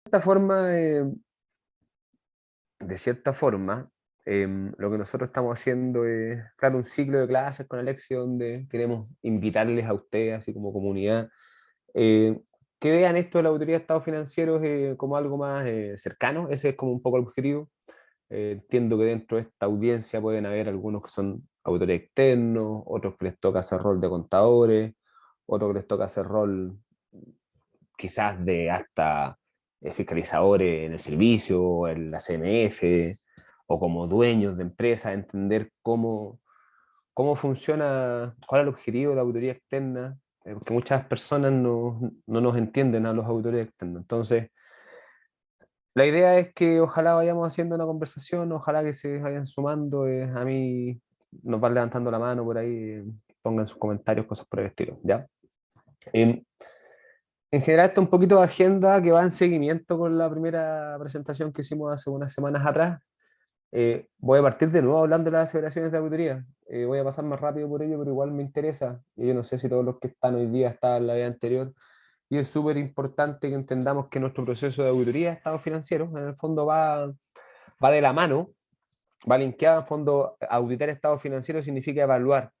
Esta forma, de cierta forma, lo que nosotros estamos haciendo es, claro, un ciclo de clases con Alexia donde queremos invitarles a ustedes, así como comunidad, eh, que vean esto de la auditoría de estados financieros como algo más cercano. Ese es como un poco el objetivo. Entiendo que dentro de esta audiencia pueden haber algunos que son auditores externos, otros que les toca hacer rol de contadores, otros que les toca hacer rol quizás de hasta fiscalizadores en el servicio, en la CMF, o como dueños de empresas, entender cómo funciona, cuál es el objetivo de la auditoría externa, porque muchas personas no nos entienden a los auditores externos. Entonces, la idea es que ojalá vayamos haciendo una conversación, ojalá que se vayan sumando, a mí nos van levantando la mano por ahí, pongan sus comentarios, cosas por el estilo, ¿ya? En, en general, está un poquito de agenda que va en seguimiento con la primera presentación que hicimos hace unas semanas atrás. Voy a partir de nuevo hablando de las aseveraciones de auditoría. Voy a pasar más rápido por ello, pero igual me interesa. Y yo no sé si todos los que están hoy día estaban en la vez anterior. Y es súper importante que entendamos que nuestro proceso de auditoría de estados financieros, en el fondo, va de la mano, va linkeado. En el fondo, auditar estados financieros significa evaluar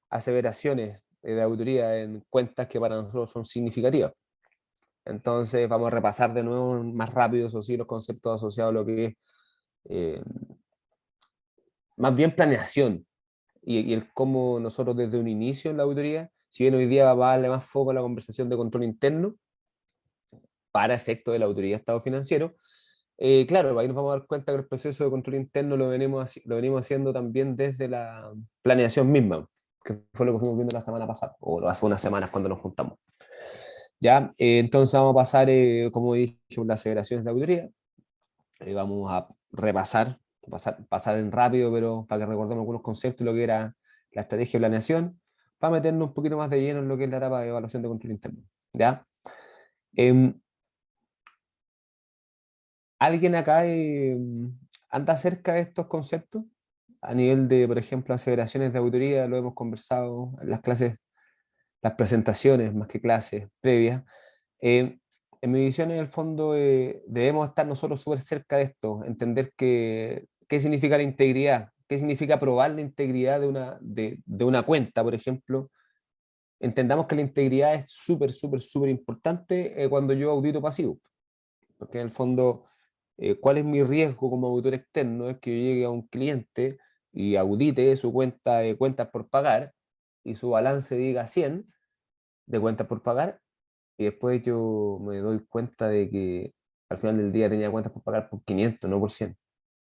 aseveraciones de auditoría en cuentas que para nosotros son significativas. Entonces, vamos a repasar de nuevo más rápido, eso sí, los conceptos asociados a lo que es eh, más bien planeación y el cómo nosotros desde un inicio en la auditoría, si bien hoy día va a darle más foco a la conversación de control interno para efecto de la autoridad de estado financiero, claro, ahí nos vamos a dar cuenta que el proceso de control interno lo venimos haciendo también desde la planeación misma, que fue lo que fuimos viendo la semana pasada, o hace unas semanas cuando nos juntamos. Ya, entonces vamos a pasar, como dije, las aseveraciones de auditoría. Vamos a repasar, pasar en rápido, pero para que recordemos algunos conceptos, lo que era la estrategia de planeación, para meternos un poquito más de lleno en lo que es la etapa de evaluación de control interno. ¿Ya? Em, ¿Alguien acá anda cerca de estos conceptos? A nivel de, por ejemplo, aseveraciones de auditoría, lo hemos conversado en las clases, las presentaciones, más que clases previas. En mi visión, en el fondo, debemos estar nosotros súper cerca de esto, entender qué significa la integridad, qué significa probar la integridad de una cuenta, por ejemplo. Entendamos que la integridad es súper, súper, súper importante cuando yo audito pasivo, porque en el fondo, ¿cuál es mi riesgo como auditor externo? Es que yo llegue a un cliente y audite su cuenta de cuentas por pagar y su balance diga 100 de cuentas por pagar y después yo me doy cuenta de que al final del día tenía cuentas por pagar por 500, no por 100.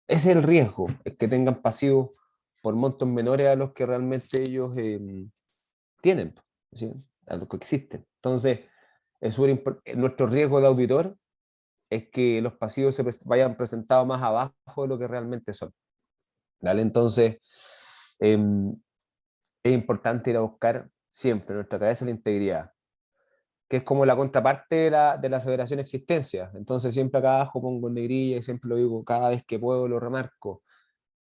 Ese es el riesgo, es que tengan pasivos por montos menores a los que realmente ellos tienen, ¿sí? A los que existen. Entonces, nuestro riesgo de auditor es que los pasivos vayan presentados más abajo de lo que realmente son. ¿Vale? Entonces, eh, es importante ir a buscar siempre en nuestra cabeza la integridad, que es como la contraparte de la aseveración existencia. Entonces siempre acá abajo pongo en negrilla y siempre lo digo, cada vez que puedo lo remarco.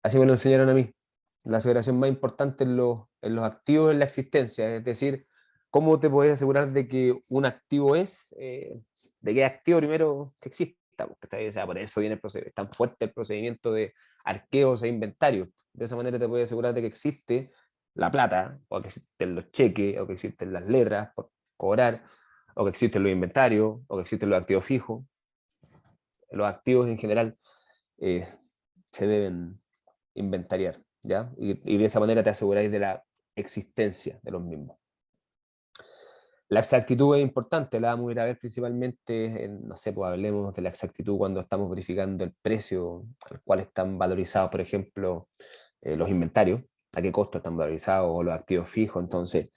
Así me lo enseñaron a mí. La aseveración más importante en los activos es la existencia, es decir, cómo te puedes asegurar de que un activo de que es activo primero que exista. Porque, o sea, por eso viene es tan fuerte el procedimiento de arqueos e inventarios. De esa manera te puedes asegurar de que existe la plata, o que existen los cheques, o que existen las letras por cobrar, o que existen los inventarios, o que existen los activos fijos. Los activos en general eh, se deben inventariar, ¿ya? Y de esa manera te aseguráis de la existencia de los mismos. La exactitud es importante, la vamos a ir a ver principalmente, no sé, pues hablemos de la exactitud cuando estamos verificando el precio al cual están valorizados, por ejemplo, los inventarios, a qué costo están valorizados, o los activos fijos. Entonces,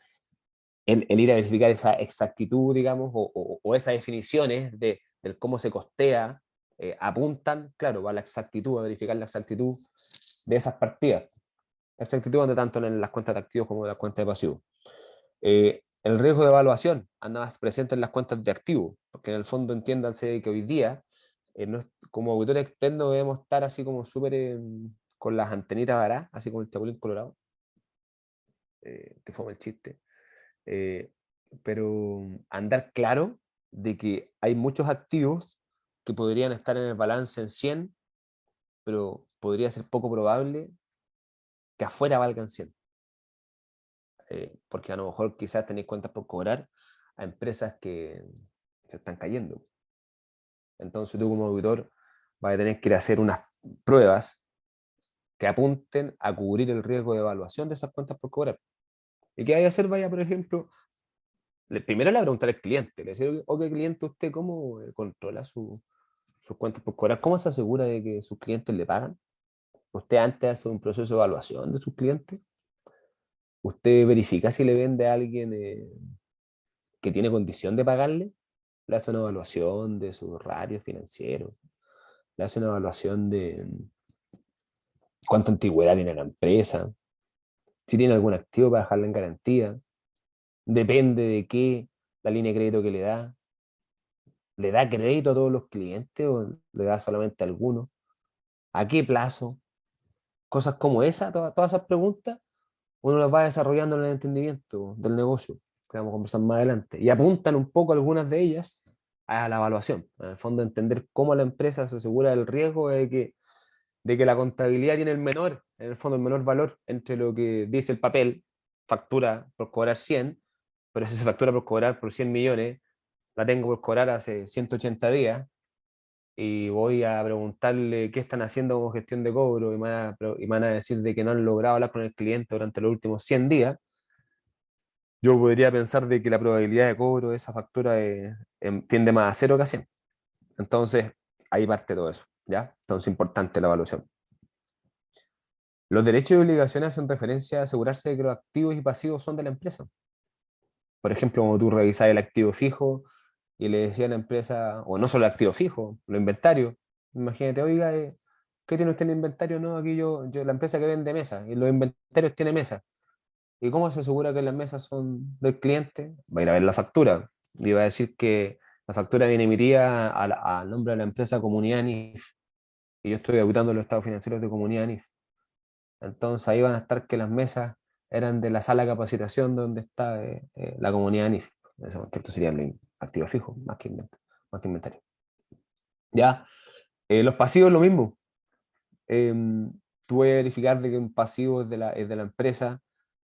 el ir a verificar esa exactitud, digamos, o esas definiciones del cómo se costea, apuntan, claro, a la exactitud, a verificar la exactitud de esas partidas. La exactitud anda tanto en las cuentas de activos como en las cuentas de pasivos. El riesgo de evaluación anda más presente en las cuentas de activos, porque en el fondo entiéndanse que hoy día, como auditor externo, debemos estar así como súper con las antenitas varadas, así como el chapulín colorado, que fue el chiste. Eh, pero andar claro de que hay muchos activos que podrían estar en el balance en 100, pero podría ser poco probable que afuera valgan 100. Porque a lo mejor quizás tenéis cuentas por cobrar a empresas que se están cayendo. Entonces tú como auditor vas a tener que ir a hacer unas pruebas que apunten a cubrir el riesgo de evaluación de esas cuentas por cobrar. ¿Y qué vaya a hacer? Vaya, por ejemplo, primero le va a preguntar al cliente, le dice, ok, cliente, ¿usted cómo controla sus cuentas por cobrar? ¿Cómo se asegura de que sus clientes le pagan? ¿Usted antes hace un proceso de evaluación de sus clientes? ¿Usted verifica si le vende a alguien que tiene condición de pagarle? Le hace una evaluación de su radio financiero, le hace una evaluación de cuánta antigüedad tiene la empresa, si tiene algún activo para dejarla en garantía, depende de qué la línea de crédito que le da crédito a todos los clientes o le da solamente a algunos, a qué plazo, cosas como esa, todas esas preguntas, uno las va desarrollando en el entendimiento del negocio, que vamos a conversar más adelante, y apuntan un poco algunas de ellas a la evaluación, en el fondo entender cómo la empresa se asegura del riesgo de que la contabilidad tiene en el fondo el menor valor entre lo que dice el papel, factura por cobrar 100, pero si se factura por cobrar por 100 millones, la tengo por cobrar hace 180 días, y voy a preguntarle qué están haciendo con gestión de cobro, y me van a decir de que no han logrado hablar con el cliente durante los últimos 100 días, yo podría pensar de que la probabilidad de cobro de esa factura tiende más a 0 que a 100. Entonces, ahí parte todo eso, ¿ya? Entonces, importante la evaluación. Los derechos y obligaciones hacen referencia a asegurarse de que los activos y pasivos son de la empresa. Por ejemplo, cuando tú revisas el activo fijo y le decía a la empresa, o no solo el activo fijo, los inventarios, imagínate, oiga, ¿qué tiene usted en el inventario? No, aquí la empresa que vende mesas, y los inventarios tiene mesas. ¿Y cómo se asegura que las mesas son del cliente? Va a ir a ver la factura y va a decir que la factura viene emitida al nombre de la empresa Comunidad NIF, y yo estoy auditando los estados financieros de Comunidad NIF. Entonces ahí van a estar que las mesas eran de la sala de capacitación donde está la Comunidad NIF. Eso, que esto sería el activo fijo, más que inventario. Ya, los pasivos lo mismo. Tú puedes verificar de que un pasivo es de la empresa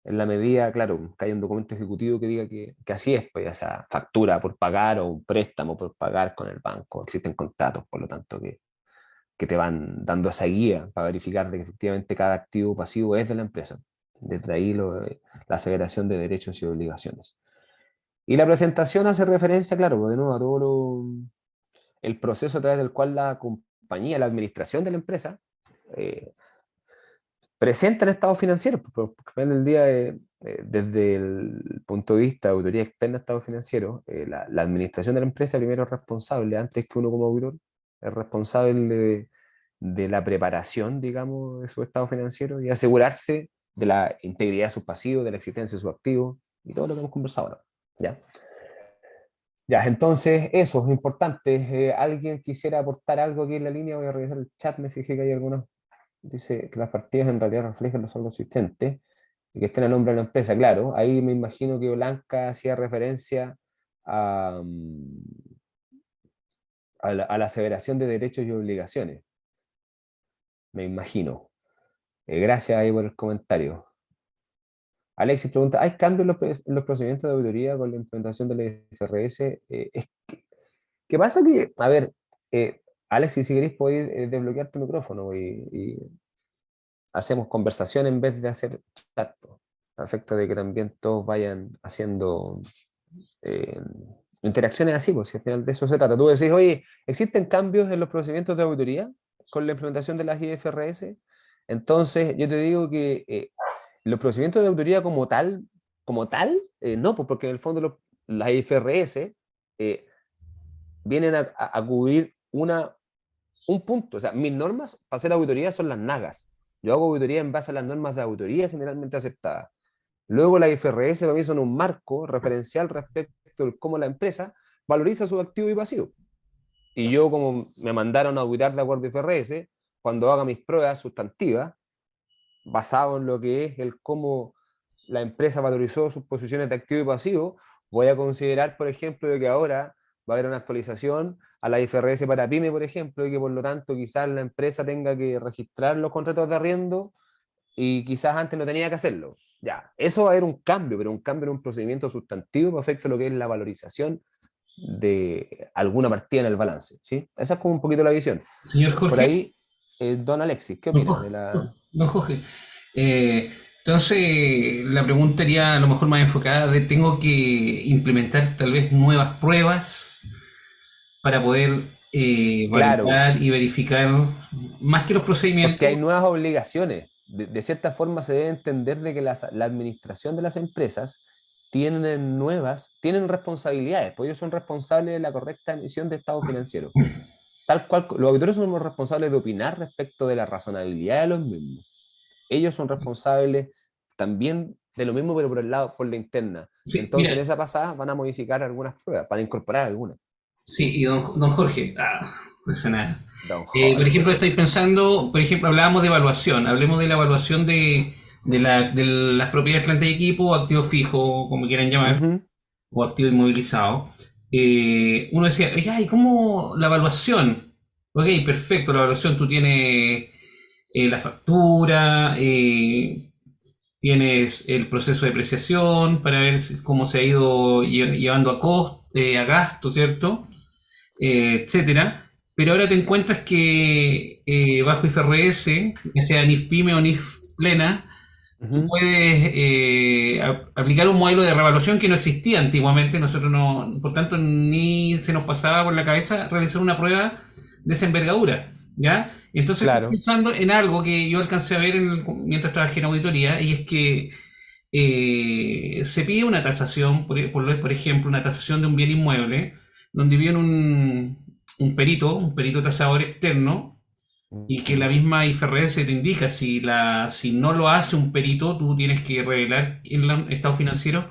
en la medida, claro, que hay un documento ejecutivo que diga que así es, pues, ya sea factura por pagar o un préstamo por pagar con el banco. Existen contratos, por lo tanto, que te van dando esa guía para verificar de que efectivamente cada activo o pasivo es de la empresa. Desde ahí la aseveración de derechos y obligaciones. Y la presentación hace referencia, claro, de nuevo a todo el proceso a través del cual la compañía, la administración de la empresa, eh, presentan estados financieros, porque al final del día, desde el punto de vista de auditoría externa de estados financieros, la administración de la empresa primero es responsable, antes que uno como auditor, es responsable de la preparación, digamos, de su estado financiero y asegurarse de la integridad de sus pasivos, de la existencia de sus activos y todo lo que hemos conversado ahora. ¿Ya? Ya, entonces eso es importante. ¿Alguien quisiera aportar algo aquí en la línea? Voy a revisar el chat, me fijé que hay algunos. Dice que las partidas en realidad reflejan los saldos existentes y que estén a nombre de la empresa. Claro, ahí me imagino que Blanca hacía referencia a, a la aseveración de derechos y obligaciones, me imagino. Gracias ahí por el comentario. Alexis pregunta, ¿hay cambios en los procedimientos de auditoría con la implementación del IFRS? ¿Qué pasa? Que, a ver, Alexis, si queréis podéis desbloquear tu micrófono y hacemos conversación en vez de hacer chat, a efecto de que también todos vayan haciendo eh, interacciones así, pues si al final de eso se trata. Tú decís, oye, ¿existen cambios en los procedimientos de auditoría con la implementación de las IFRS? Entonces, yo te digo que los procedimientos de auditoría como tal, no, pues porque en el fondo las IFRS vienen a cubrir un punto. O sea, mis normas para hacer auditoría son las NAGAS. Yo hago auditoría en base a las normas de auditoría generalmente aceptadas. Luego la IFRS para mí son un marco referencial respecto de cómo la empresa valoriza sus activos y pasivos. Y yo, como me mandaron a auditar de acuerdo a IFRS, cuando haga mis pruebas sustantivas, basado en lo que es el cómo la empresa valorizó sus posiciones de activo y pasivo, voy a considerar, por ejemplo, de que ahora va a haber una actualización a la IFRS para pyme, por ejemplo, y que por lo tanto quizás la empresa tenga que registrar los contratos de arriendo y quizás antes no tenía que hacerlo. Ya, eso va a haber un cambio, pero un cambio en un procedimiento sustantivo que afecta lo que es la valorización de alguna partida en el balance, ¿sí? Esa es como un poquito la visión. Señor Por Jorge, ahí, don Alexis, ¿qué don opina de Jorge, la... don Jorge, entonces la pregunta iría a lo mejor más enfocada de tengo que implementar tal vez nuevas pruebas para poder Claro, validar y verificar más que los porque hay procedimientos. nuevas obligaciones. De cierta forma se debe entender de que la administración de las empresas tienen responsabilidades, pues ellos son responsables de la correcta emisión de estado financiero. Tal cual, los auditores son los responsables de opinar respecto de la razonabilidad de los mismos. Ellos son responsables también de lo mismo, pero por el lado, por la interna. Sí, Entonces, mira, en esa pasada van a modificar algunas pruebas, para incorporar algunas. sí, y don Jorge, no sé nada. Don Por ejemplo, Jorge. estáis pensando, por ejemplo, hablábamos de evaluación, hablemos de la evaluación de las propiedades, planta y equipo, o activo fijo, como quieran llamar, Ujú, o activo inmovilizado. Uno decía, oiga, ¿y cómo la evaluación? Ok, perfecto, la evaluación, tú tienes la factura, tienes el proceso de depreciación para ver cómo se ha ido llevando a gasto, ¿cierto? Etcétera. Pero ahora te encuentras que bajo IFRS, ya sea NIF PYME o NIF plena, tú ujú. puedes aplicar un modelo de revaluación que no existía antiguamente. Nosotros no, por tanto, ni se nos pasaba por la cabeza realizar una prueba de esa envergadura. ¿Ya? Entonces estoy Claro. pensando en algo que yo alcancé a ver mientras trabajé en auditoría, y es que se pide una tasación, por ejemplo, una tasación de un bien inmueble, donde viene un perito tasador externo, y que la Ujú. misma IFRS te indica si no lo hace un perito, tú tienes que revelar en el estado financiero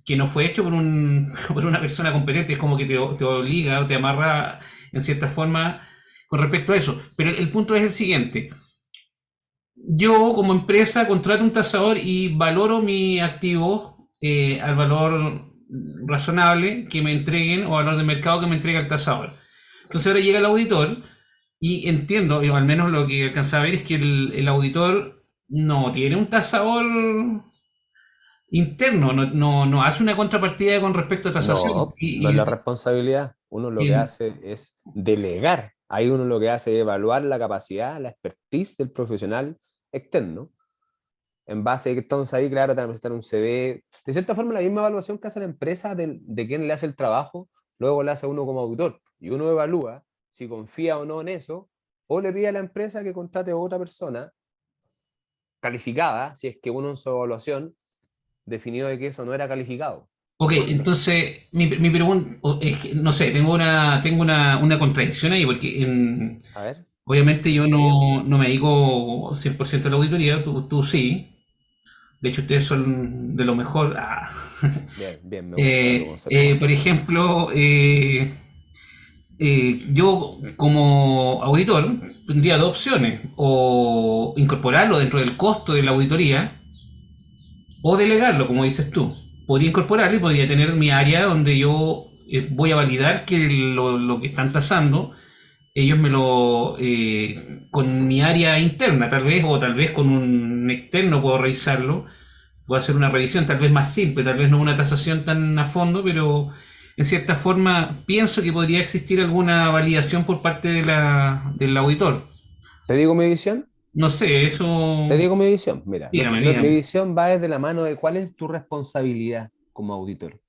que no fue hecho por una persona competente. Es como que te obliga o te amarra en cierta forma con respecto a eso. Pero el punto es el siguiente: yo como empresa contrato un tasador y valoro mi activo al valor razonable que me entreguen, o valor de mercado que me entrega el tasador. Entonces ahora llega el auditor y entiendo, o al menos lo que alcanza a ver es que el auditor no tiene un tasador interno, no hace una contrapartida con respecto a tasación. No, no es la responsabilidad. Uno lo que Y- hace es delegar. Ahí uno lo que hace es evaluar la capacidad, la expertise del profesional externo. En base, entonces ahí, claro, te van a presentar un CV. De cierta forma, la misma evaluación que hace la empresa de quién le hace el trabajo, luego la hace uno como auditor. Y uno evalúa si confía o no en eso, o le pide a la empresa que contrate a otra persona calificada, si es que uno en su evaluación definió de que eso no era calificado, ok, por ejemplo. entonces mi pregunta es que, no sé, tengo una contradicción ahí, porque A ver, obviamente yo desarrollemos. no me dedico 100% a la auditoría, tú sí. De hecho, ustedes son de lo mejor. Bien, bien, me gusta tu concepto. Por ejemplo, yo como auditor tendría dos opciones: o incorporarlo dentro del costo de la auditoría, o delegarlo, como dices tú. Podría incorporarlo y podría tener mi área donde yo voy a validar que lo que están tasando, ellos me lo, con mi área interna tal vez, o tal vez con un externo puedo revisarlo. Puedo hacer una revisión tal vez más simple, tal vez no una tasación tan a fondo, pero en cierta forma pienso que podría existir alguna validación por parte del auditor. ¿Te digo mi visión? No sé, Te eso. digo mi visión. Mira, Dígame, mi dígame. visión va desde la mano de cuál es tu responsabilidad como auditor.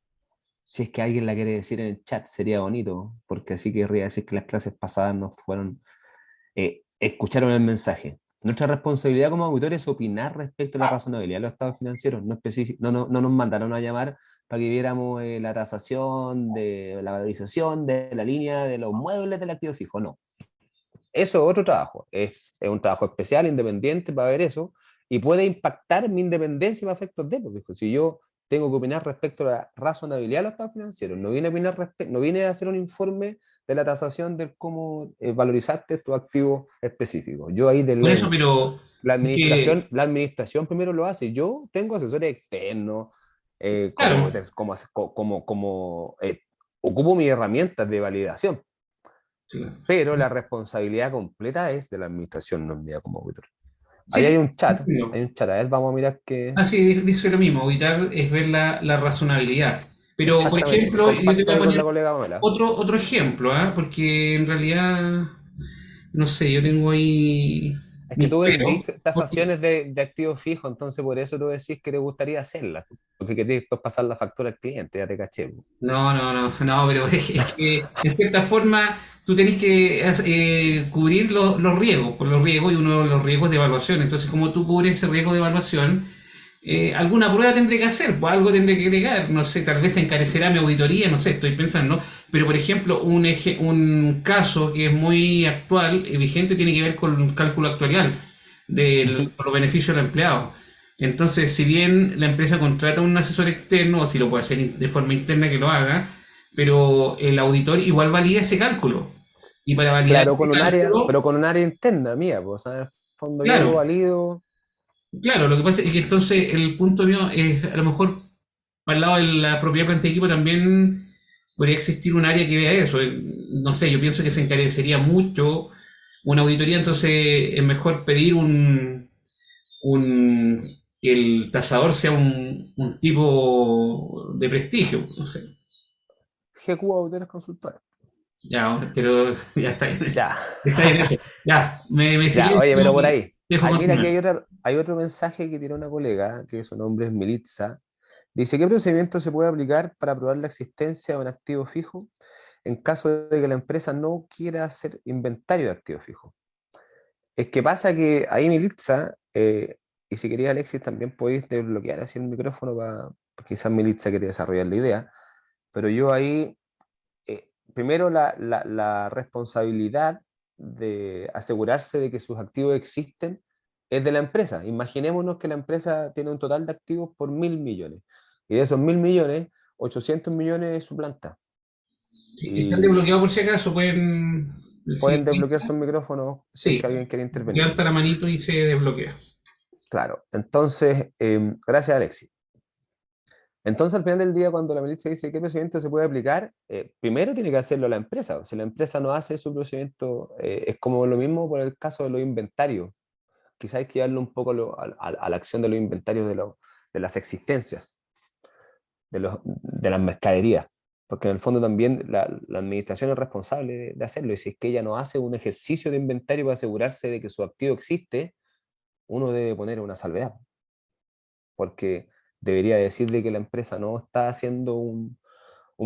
Si es que alguien la quiere decir en el chat, sería bonito, porque así querría decir que las clases pasadas nos fueron, escucharon el mensaje. Nuestra responsabilidad como auditor es opinar respecto a la razonabilidad de los estados financieros. No nos mandaron a llamar para que viéramos la tasación, de la valorización de la línea de los muebles del activo fijo. No. Eso es otro trabajo. Es un trabajo especial, independiente para ver eso, y puede impactar mi independencia para efectos de, porque si yo tengo que opinar respecto a la razonabilidad de los estados financieros, no vine a hacer un informe de la tasación de cómo valorizaste tu activo específico. Yo ahí Por eso, delego. pero que, La administración primero lo hace. Yo tengo asesores externos, claro, ocupo mis herramientas de validación, Sí, pero la responsabilidad completa es de la administración, no mía como auditor. sí, Ahí sí. hay un chat, a ver, vamos a mirar qué. Ah, sí, dice lo mismo, auditar es ver la razonabilidad. Pero, por Exactamente, ejemplo, yo te voy comparto a ahí con la poner colega Pamela. otro ejemplo, ¿ah? Porque en realidad, no sé, yo tengo ahí Es que mis tú vendís peros. tasaciones de activos fijos, entonces por eso tú decís que te gustaría hacerlas, porque querés después pasar la factura al cliente, ya te caché, po. No, pero es que en cierta forma tú tenés que cubrir los riesgos, por los riesgos y uno de los riesgos de evaluación. Entonces, como tú cubres ese riesgo de evaluación, alguna prueba tendré que hacer, pues algo tendré que agregar, no sé, tal vez encarecerá mi auditoría, no sé, estoy pensando. Pero, por ejemplo, un caso que es muy actual, vigente, tiene que ver con el cálculo actuarial Ujú. por los beneficios del empleado. Entonces, si bien la empresa contrata a un asesor externo, o si lo puede hacer de forma interna que lo haga, pero el auditor igual valida ese cálculo. Y para validar Claro, ese con un área, pero cálculo, con un área interna mía, pues, ¿sabes? En el fondo yo lo claro, valido, claro, lo que pasa es que entonces el punto mío es, a lo mejor, al lado de la propiedad planta de equipo también podría existir un área que vea eso. No sé, yo pienso que se encarecería mucho una auditoría, entonces es mejor pedir que el tasador sea un tipo de prestigio, no sé. GQ Auditores Consultores. Ya, pero ya está bien. Ya, Está bien eso. Ya, me ya, oye, silencio pero por y ahí. dejo Ay, mira, aquí continuar. hay otro mensaje que tiene una colega, que su nombre es Militza. Dice, ¿qué procedimiento se puede aplicar para probar la existencia de un activo fijo en caso de que la empresa no quiera hacer inventario de activos fijos? Es que pasa que ahí Militza, y si quería Alexis también podéis desbloquear así el micrófono para, quizás Militza quería desarrollar la idea, pero yo ahí, primero la responsabilidad de asegurarse de que sus activos existen es de la empresa. Imaginémonos que la empresa tiene un total de activos por 1.000 millones, y de esos 1.000 millones, 800 millones es su planta. Si están Y desbloqueados por si acaso, pueden. pueden Si, desbloquear sus micrófonos si es sí, que alguien quiere intervenir. levanta la manito y se desbloquea. Claro, entonces, gracias Alexis. Entonces, al final del día, cuando la milicia dice qué procedimiento se puede aplicar, primero tiene que hacerlo la empresa. Si la empresa no hace su procedimiento, es como lo mismo por el caso de los inventarios. Quizás hay que darle un poco a la acción de los inventarios de las existencias, de las mercaderías. Porque en el fondo también la administración es responsable de hacerlo. Y si es que ella no hace un ejercicio de inventario para asegurarse de que su activo existe, uno debe poner una salvedad, porque debería decirle que la empresa no está haciendo un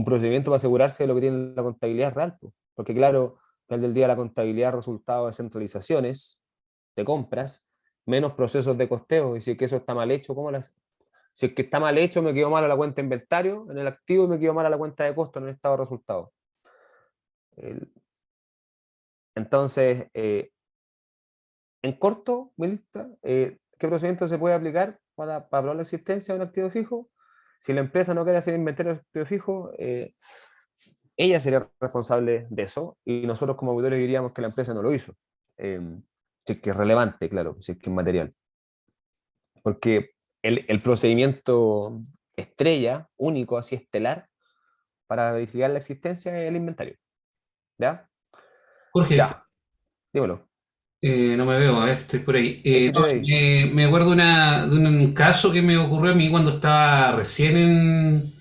procedimiento para asegurarse de lo que tiene la contabilidad real, po. Porque claro, al final del día la contabilidad es resultado de centralizaciones, de compras, menos procesos de costeo, y si es que eso está mal hecho, ¿cómo las? Si es que está mal hecho, me quedo mal a la cuenta de inventario en el activo y me quedo mal a la cuenta de costo en el estado de resultados. Entonces, en corto, Melissa, ¿qué procedimiento se puede aplicar para probar la existencia de un activo fijo? Si la empresa no quiere hacer inventario de activo fijo, ella sería responsable de eso y nosotros como auditores diríamos que la empresa no lo hizo. Eh, si es que es relevante, claro, si es que es material. Porque el procedimiento estrella, único, así estelar, para verificar la existencia es el inventario. ¿Ya? Jorge, Ya, dímelo. no me veo, a ver, estoy por ahí. Ahí sí No, te veis. me acuerdo de un caso que me ocurrió a mí cuando estaba recién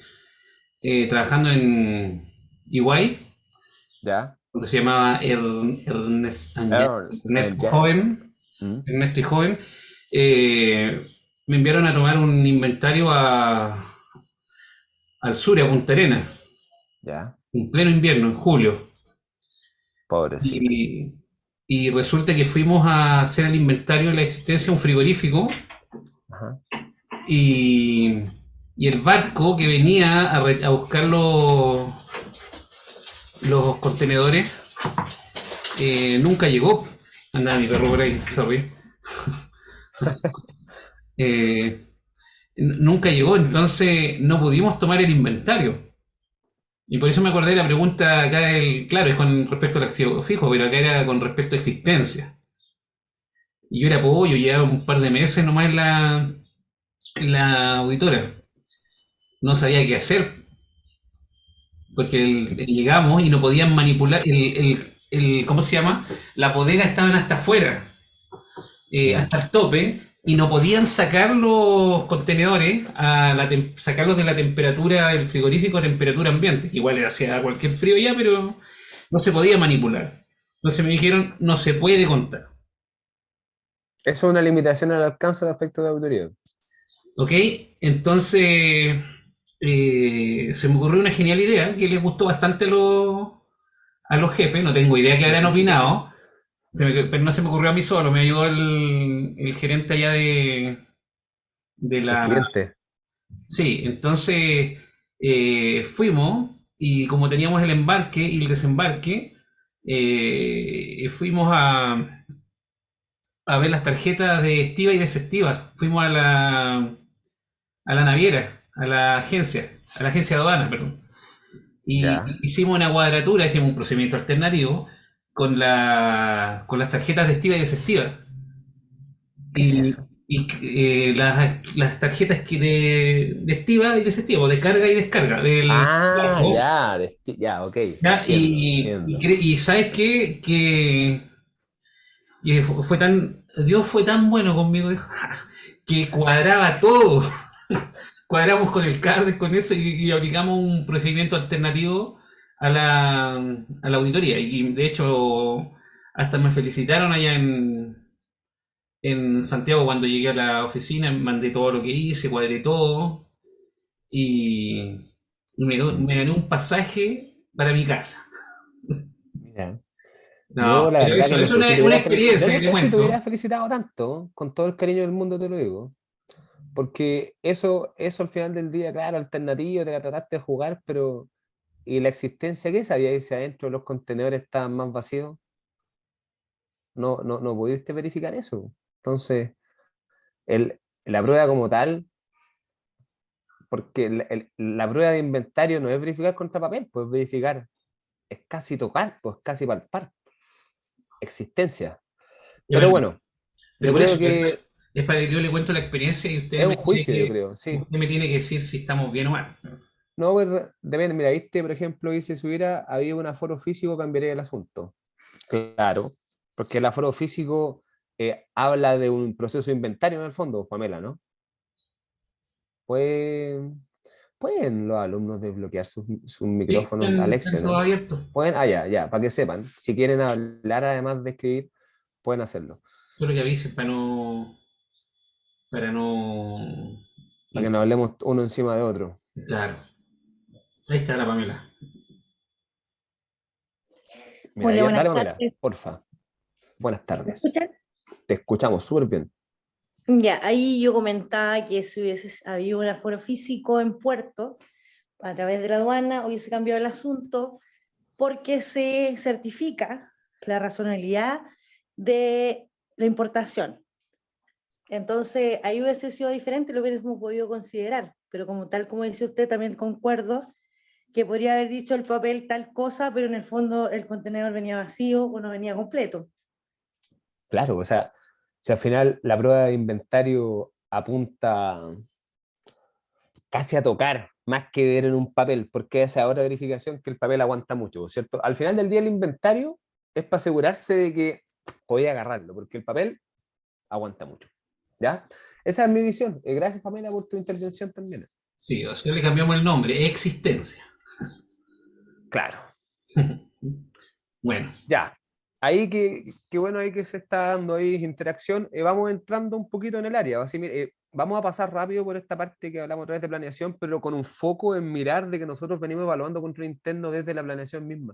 trabajando en EY, ¿Ya? cuando se llamaba Ernst and Ernesto Young. Joven, ¿Mm? Ernesto y Joven. Me enviaron a tomar un inventario al sur, a Punta Arenas, ¿Ya? en pleno invierno, en julio. Pobrecito. Y, y resulta que fuimos a hacer el inventario de la existencia de un frigorífico Ajá. y, y el barco que venía a buscar los contenedores nunca llegó. Anda mi perro por ahí, sorry. Eh, nunca llegó, entonces no pudimos tomar el inventario. Y por eso me acordé de la pregunta acá claro, es con respecto al activo fijo, pero acá era con respecto a existencia. Y yo era pollo, llevaba un par de meses nomás en la auditora. No sabía qué hacer. porque llegamos y no podían manipular ¿cómo se llama? Las bodegas estaban hasta afuera, Ya. hasta el tope, y no podían sacar los contenedores, sacarlos de la temperatura del frigorífico a temperatura ambiente, que igual hacía cualquier frío ya, pero no se podía manipular. Entonces me dijeron, no se puede contar. Eso es una limitación al alcance de efectos de autoridad. ¿Ok? Entonces se me ocurrió una genial idea que les gustó bastante a los jefes, no tengo idea qué habrán opinado, pero no se me ocurrió a mí solo, me ayudó el gerente allá de El la... cliente. Sí, entonces fuimos y como teníamos el embarque y el desembarque, fuimos a ver las tarjetas de estiva y desestiva. Fuimos a la naviera, a la agencia de aduana, perdón. Y Ya. hicimos una cuadratura, hicimos un procedimiento alternativo con las tarjetas de estiva y desestiva. ¿Qué es Y, eso? las tarjetas de estiva y desestiva, o de carga y descarga del Ah, barco. ya, ya, ok, ¿Ya? entiendo, entiendo. Y ¿sabes qué? Que fue tan, Dios fue tan bueno conmigo, dijo, que cuadraba todo. Cuadramos con el CARDES, con eso, y aplicamos un procedimiento alternativo a la auditoría. Y de hecho, hasta me felicitaron allá en Santiago cuando llegué a la oficina, mandé todo lo que hice, cuadré todo y, me gané un pasaje para mi casa. Mira, yo No, la pero verdad que eso no es sé si te una hubiera yo experiencia no que te sé si te hubiera cuento. felicitado tanto, con todo el cariño del mundo te lo digo, porque eso al final del día, claro, alternativo, te la trataste de jugar, pero ¿y la existencia que sabía si adentro los contenedores estaban más vacíos? No pudiste verificar eso. Entonces, la prueba como tal, porque la prueba de inventario no es verificar contra papel, pues verificar, es casi tocar, pues casi palpar, existencia. Pero bueno, Pero yo por creo eso, que es para que yo le cuento la experiencia y es un juicio, yo creo, sí. usted me tiene que decir si estamos bien o mal. No, pues, depende, mira, viste, por ejemplo, dice, si hubiera habido un aforo físico, cambiaría el asunto. Claro, porque el aforo físico habla de un proceso de inventario en el fondo, Pamela, ¿no? Pueden, pueden los alumnos desbloquear sus Sí, micrófonos, Alexio, están todos ¿no? abiertos. Pueden, ya, ya, para que sepan, si quieren hablar además de escribir, pueden hacerlo. Solo que avisen para no, Para que no hablemos uno encima de otro. claro. Ahí está la Pamela. Mira, Hola, ya, buenas dale, Pamela, tardes. porfa. Buenas ¿Me tardes. escuchan? Te escuchamos súper bien. Ya, ahí yo comentaba que si hubiese habido un aforo físico en puerto, a través de la aduana, hubiese cambiado el asunto porque se certifica la razonabilidad de la importación. Entonces, ahí hubiese sido diferente, lo hubiésemos podido considerar, pero como tal, como dice usted, también concuerdo que podría haber dicho el papel tal cosa, pero en el fondo el contenedor venía vacío o no venía completo. Claro, o sea, si al final la prueba de inventario apunta casi a tocar, más que ver en un papel, porque esa hora de verificación que el papel aguanta mucho, ¿cierto? Al final del día el inventario es para asegurarse de que podía agarrarlo, porque el papel aguanta mucho, ¿ya? Esa es mi visión. Gracias, Pamela, por tu intervención también. Sí, o sea, le cambiamos el nombre, existencia. Claro, Bueno, ya. Ahí que bueno, ahí que se está dando ahí interacción, vamos entrando un poquito en el área. Así, mire, vamos a pasar rápido por esta parte que hablamos otra vez de planeación, pero con un foco en mirar de que nosotros venimos evaluando control interno desde la planeación misma.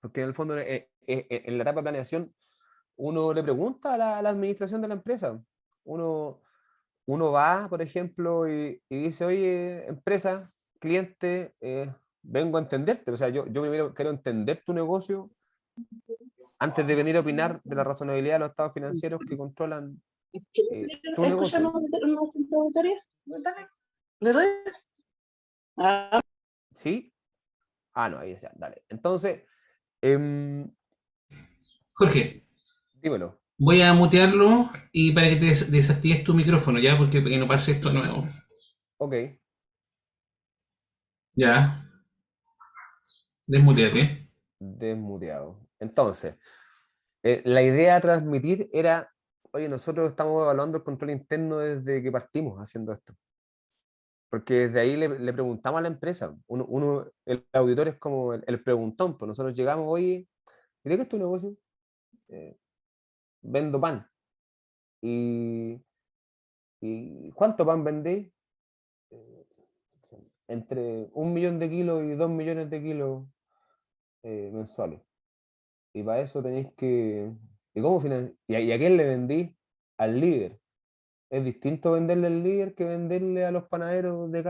Porque en el fondo, en la etapa de planeación, uno le pregunta a la administración de la empresa. Uno, uno va, por ejemplo, y dice, oye, empresa, cliente, vengo a entenderte. O sea, yo primero quiero entender tu negocio antes de venir a opinar de la razonabilidad de los estados financieros que controlan tu negocio. ¿Escuchamos una auditoría? ¿Le doy? Ah, ¿Sí? Ah, no, ahí está, dale. Entonces, em, Jorge, dímelo. voy a mutearlo y para que te desactives tu micrófono, ¿ya? Porque para que no pase esto de nuevo. Ok. Ya. Desmuteate. Desmuteado. Entonces, la idea a transmitir era, oye, nosotros estamos evaluando el control interno desde que partimos haciendo esto. Porque desde ahí le preguntamos a la empresa. El auditor es como el preguntón, pues nosotros llegamos, oye, ¿y de qué es tu negocio? Eh, Vendo pan. ¿Y, y cuánto pan vendéis? Eh, Entre 1 millón de kilos y 2 millones de kilos mensuales. Y para eso tenéis que... ¿Y cómo ¿Y a quién le vendí? Al líder. Es distinto venderle al líder que venderle a los panaderos de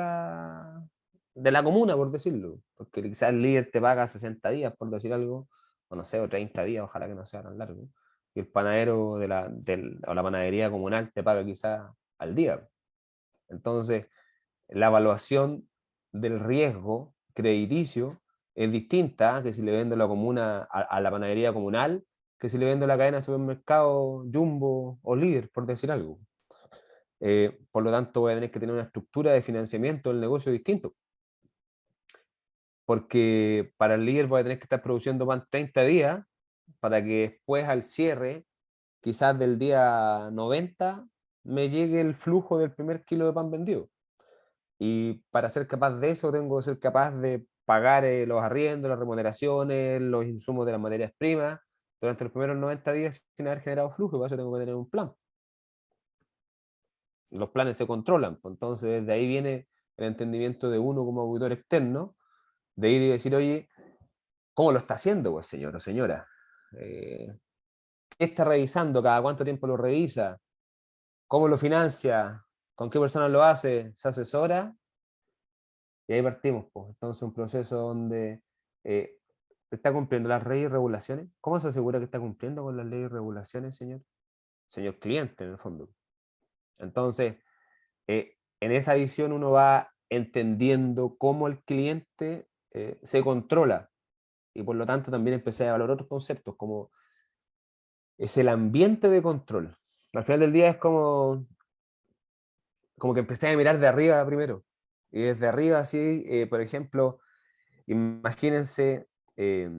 la comuna, por decirlo. Porque quizás el líder te paga 60 días, por decir algo, o no sé, o 30 días, ojalá que no sea tan largo. Y el panadero o la panadería comunal te paga quizás al día. Entonces, la evaluación del riesgo crediticio es distinta que si le vendo la comuna a la panadería comunal, que si le vendo la cadena de supermercado Jumbo o Líder, por decir algo. Por lo tanto, voy a tener que tener una estructura de financiamiento del negocio distinto. Porque para el líder voy a tener que estar produciendo pan 30 días para que después al cierre, quizás del día 90, me llegue el flujo del primer kilo de pan vendido. Y para ser capaz de eso, tengo que ser capaz de pagar los arriendos, las remuneraciones, los insumos de las materias primas durante los primeros 90 días sin haber generado flujo. Y para eso tengo que tener un plan. Los planes se controlan. Pues entonces, desde ahí viene el entendimiento de uno como auditor externo, de ir y decir, oye, ¿cómo lo está haciendo, pues, señor o señora? ¿Qué está revisando? ¿Cada cuánto tiempo lo revisa? ¿Cómo lo financia? ¿Con qué personas lo hace? ¿Se asesora? Y ahí partimos, pues. Entonces, un proceso donde eh, está cumpliendo las leyes y regulaciones. ¿Cómo se asegura que está cumpliendo con las leyes y regulaciones, señor? Señor cliente, en el fondo. Entonces, en esa visión uno va entendiendo cómo el cliente se controla y por lo tanto también empecé a valorar otros conceptos como es el ambiente de control. Al final del día es como que empecé a mirar de arriba primero y desde arriba así, por ejemplo, imagínense eh,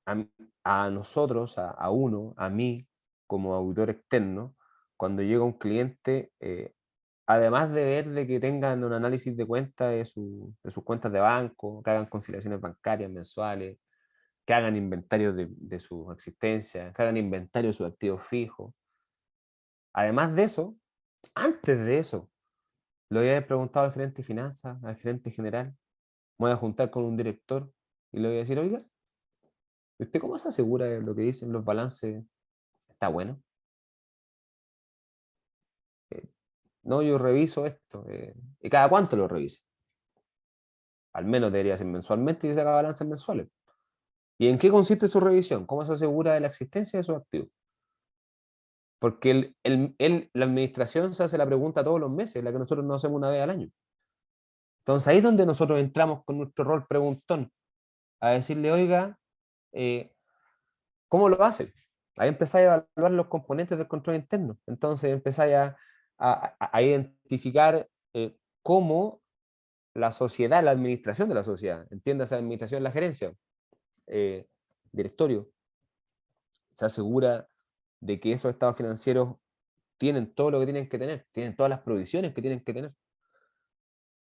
a, a nosotros, uno, a mí como auditor externo, cuando llega un cliente, además de ver de que tengan un análisis de cuenta de sus cuentas de banco, que hagan conciliaciones bancarias mensuales, que hagan inventario de su existencia, que hagan inventario de sus activos fijos. Además de eso, antes de eso, lo voy a haber preguntado al gerente de finanzas, al gerente general, me voy a juntar con un director y le voy a decir, oiga, ¿usted cómo se asegura de lo que dicen los balances está bueno? Eh, no, yo reviso esto. ¿Y cada cuánto lo reviso? Al menos debería ser mensualmente y se haga balances mensuales. ¿Y en qué consiste su revisión? ¿Cómo se asegura de la existencia de sus activos? Porque la administración se hace la pregunta todos los meses, la que nosotros nos hacemos una vez al año. Entonces ahí es donde nosotros entramos con nuestro rol preguntón, a decirle, oiga, eh, ¿cómo lo hace? Ahí empezáis a evaluar los componentes del control interno. Entonces empezáis a identificar cómo la sociedad, la administración de la sociedad, entiéndase administración, la gerencia, eh, directorio, se asegura de que esos estados financieros tienen todo lo que tienen que tener, tienen todas las provisiones que tienen que tener.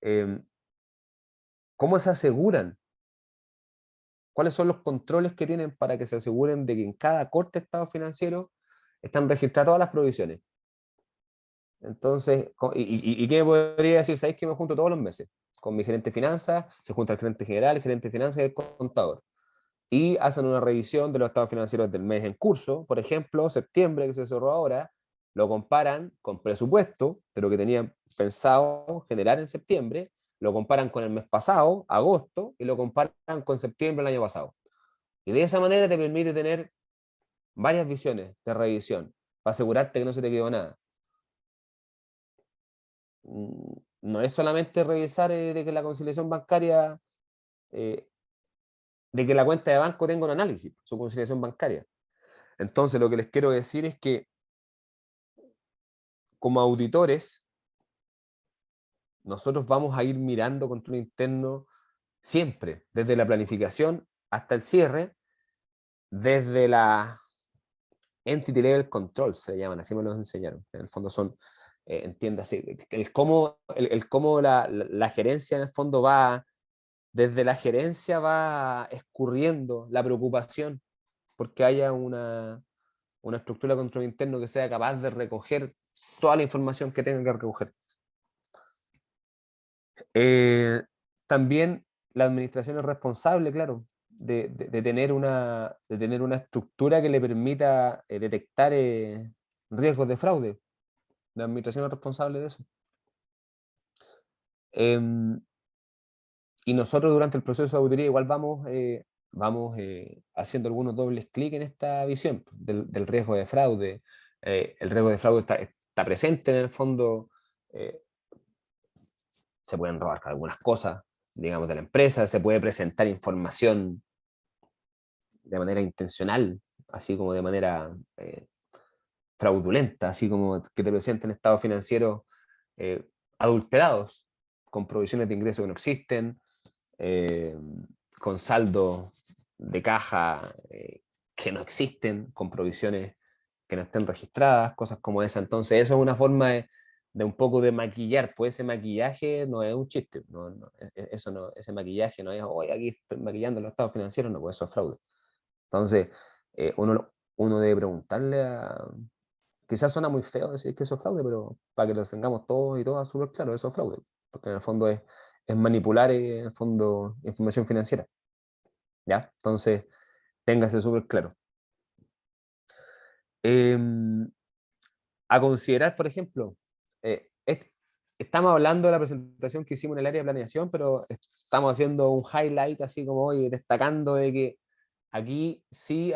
Eh, ¿Cómo se aseguran? ¿Cuáles son los controles que tienen para que se aseguren de que en cada corte de estado financiero están registradas todas las provisiones? Entonces, ¿y qué me podría decir? ¿Sabéis que me junto todos los meses? Con mi gerente de finanzas, se junta el gerente general, el gerente de finanzas y el contador. Y hacen una revisión de los estados financieros del mes en curso. Por ejemplo, septiembre, que se cerró ahora, lo comparan con presupuesto de lo que tenían pensado generar en septiembre, lo comparan con el mes pasado, agosto, y lo comparan con septiembre del año pasado. Y de esa manera te permite tener varias visiones de revisión para asegurarte que no se te quedó nada. No es solamente revisar de que la conciliación bancaria, eh, de que la cuenta de banco tenga un análisis, su conciliación bancaria. Entonces, lo que les quiero decir es que como auditores, nosotros vamos a ir mirando control interno siempre, desde la planificación hasta el cierre, desde la entity level control, se llaman, así me lo enseñaron. En el fondo son, entiéndase, el cómo la gerencia en el fondo va, desde la gerencia va escurriendo la preocupación porque haya una estructura de control interno que sea capaz de recoger toda la información que tenga que recoger. También la administración es responsable, claro, de tener una estructura que le permita detectar riesgos de fraude. La administración es responsable de eso. Y nosotros durante el proceso de auditoría igual vamos haciendo algunos dobles clics en esta visión del riesgo de fraude. El riesgo de fraude está presente en el fondo. Se pueden robar algunas cosas, digamos, de la empresa, se puede presentar información de manera intencional, así como de manera fraudulenta, así como que te presenten estados financieros adulterados, con provisiones de ingreso que no existen, con saldo de caja que no existen, con provisiones que no estén registradas, cosas como esa. Entonces eso es una forma de un poco de maquillar, pues ese maquillaje no es un chiste, eso no, ese maquillaje no es, oye, aquí estoy maquillando los estados financieros, no, pues eso es fraude. Entonces, uno debe preguntarle a... Quizás suena muy feo decir que eso es fraude, pero para que lo tengamos todos y todas súper claro, eso es fraude, porque en el fondo es manipular en el fondo información financiera, ¿ya? Entonces, téngase súper claro. A considerar, por ejemplo, estamos hablando de la presentación que hicimos en el área de planeación, pero estamos haciendo un highlight así como hoy, destacando de que aquí sí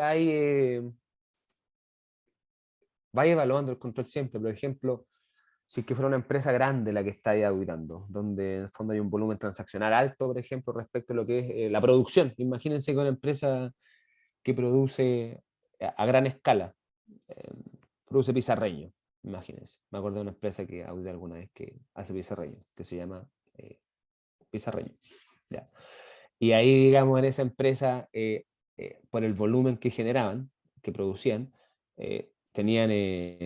vaya evaluando el control siempre. Por ejemplo, si es que fuera una empresa grande la que está ahí auditando, donde en el fondo hay un volumen transaccional alto, por ejemplo, respecto a lo que es la producción. Imagínense que una empresa que produce a gran escala, eh, produce pizarreño, imagínense. Me acuerdo de una empresa que audité alguna vez que hace pizarreño, que se llama pizarreño. ¿Ya? Y ahí, digamos, en esa empresa, por el volumen que generaban, que producían, tenían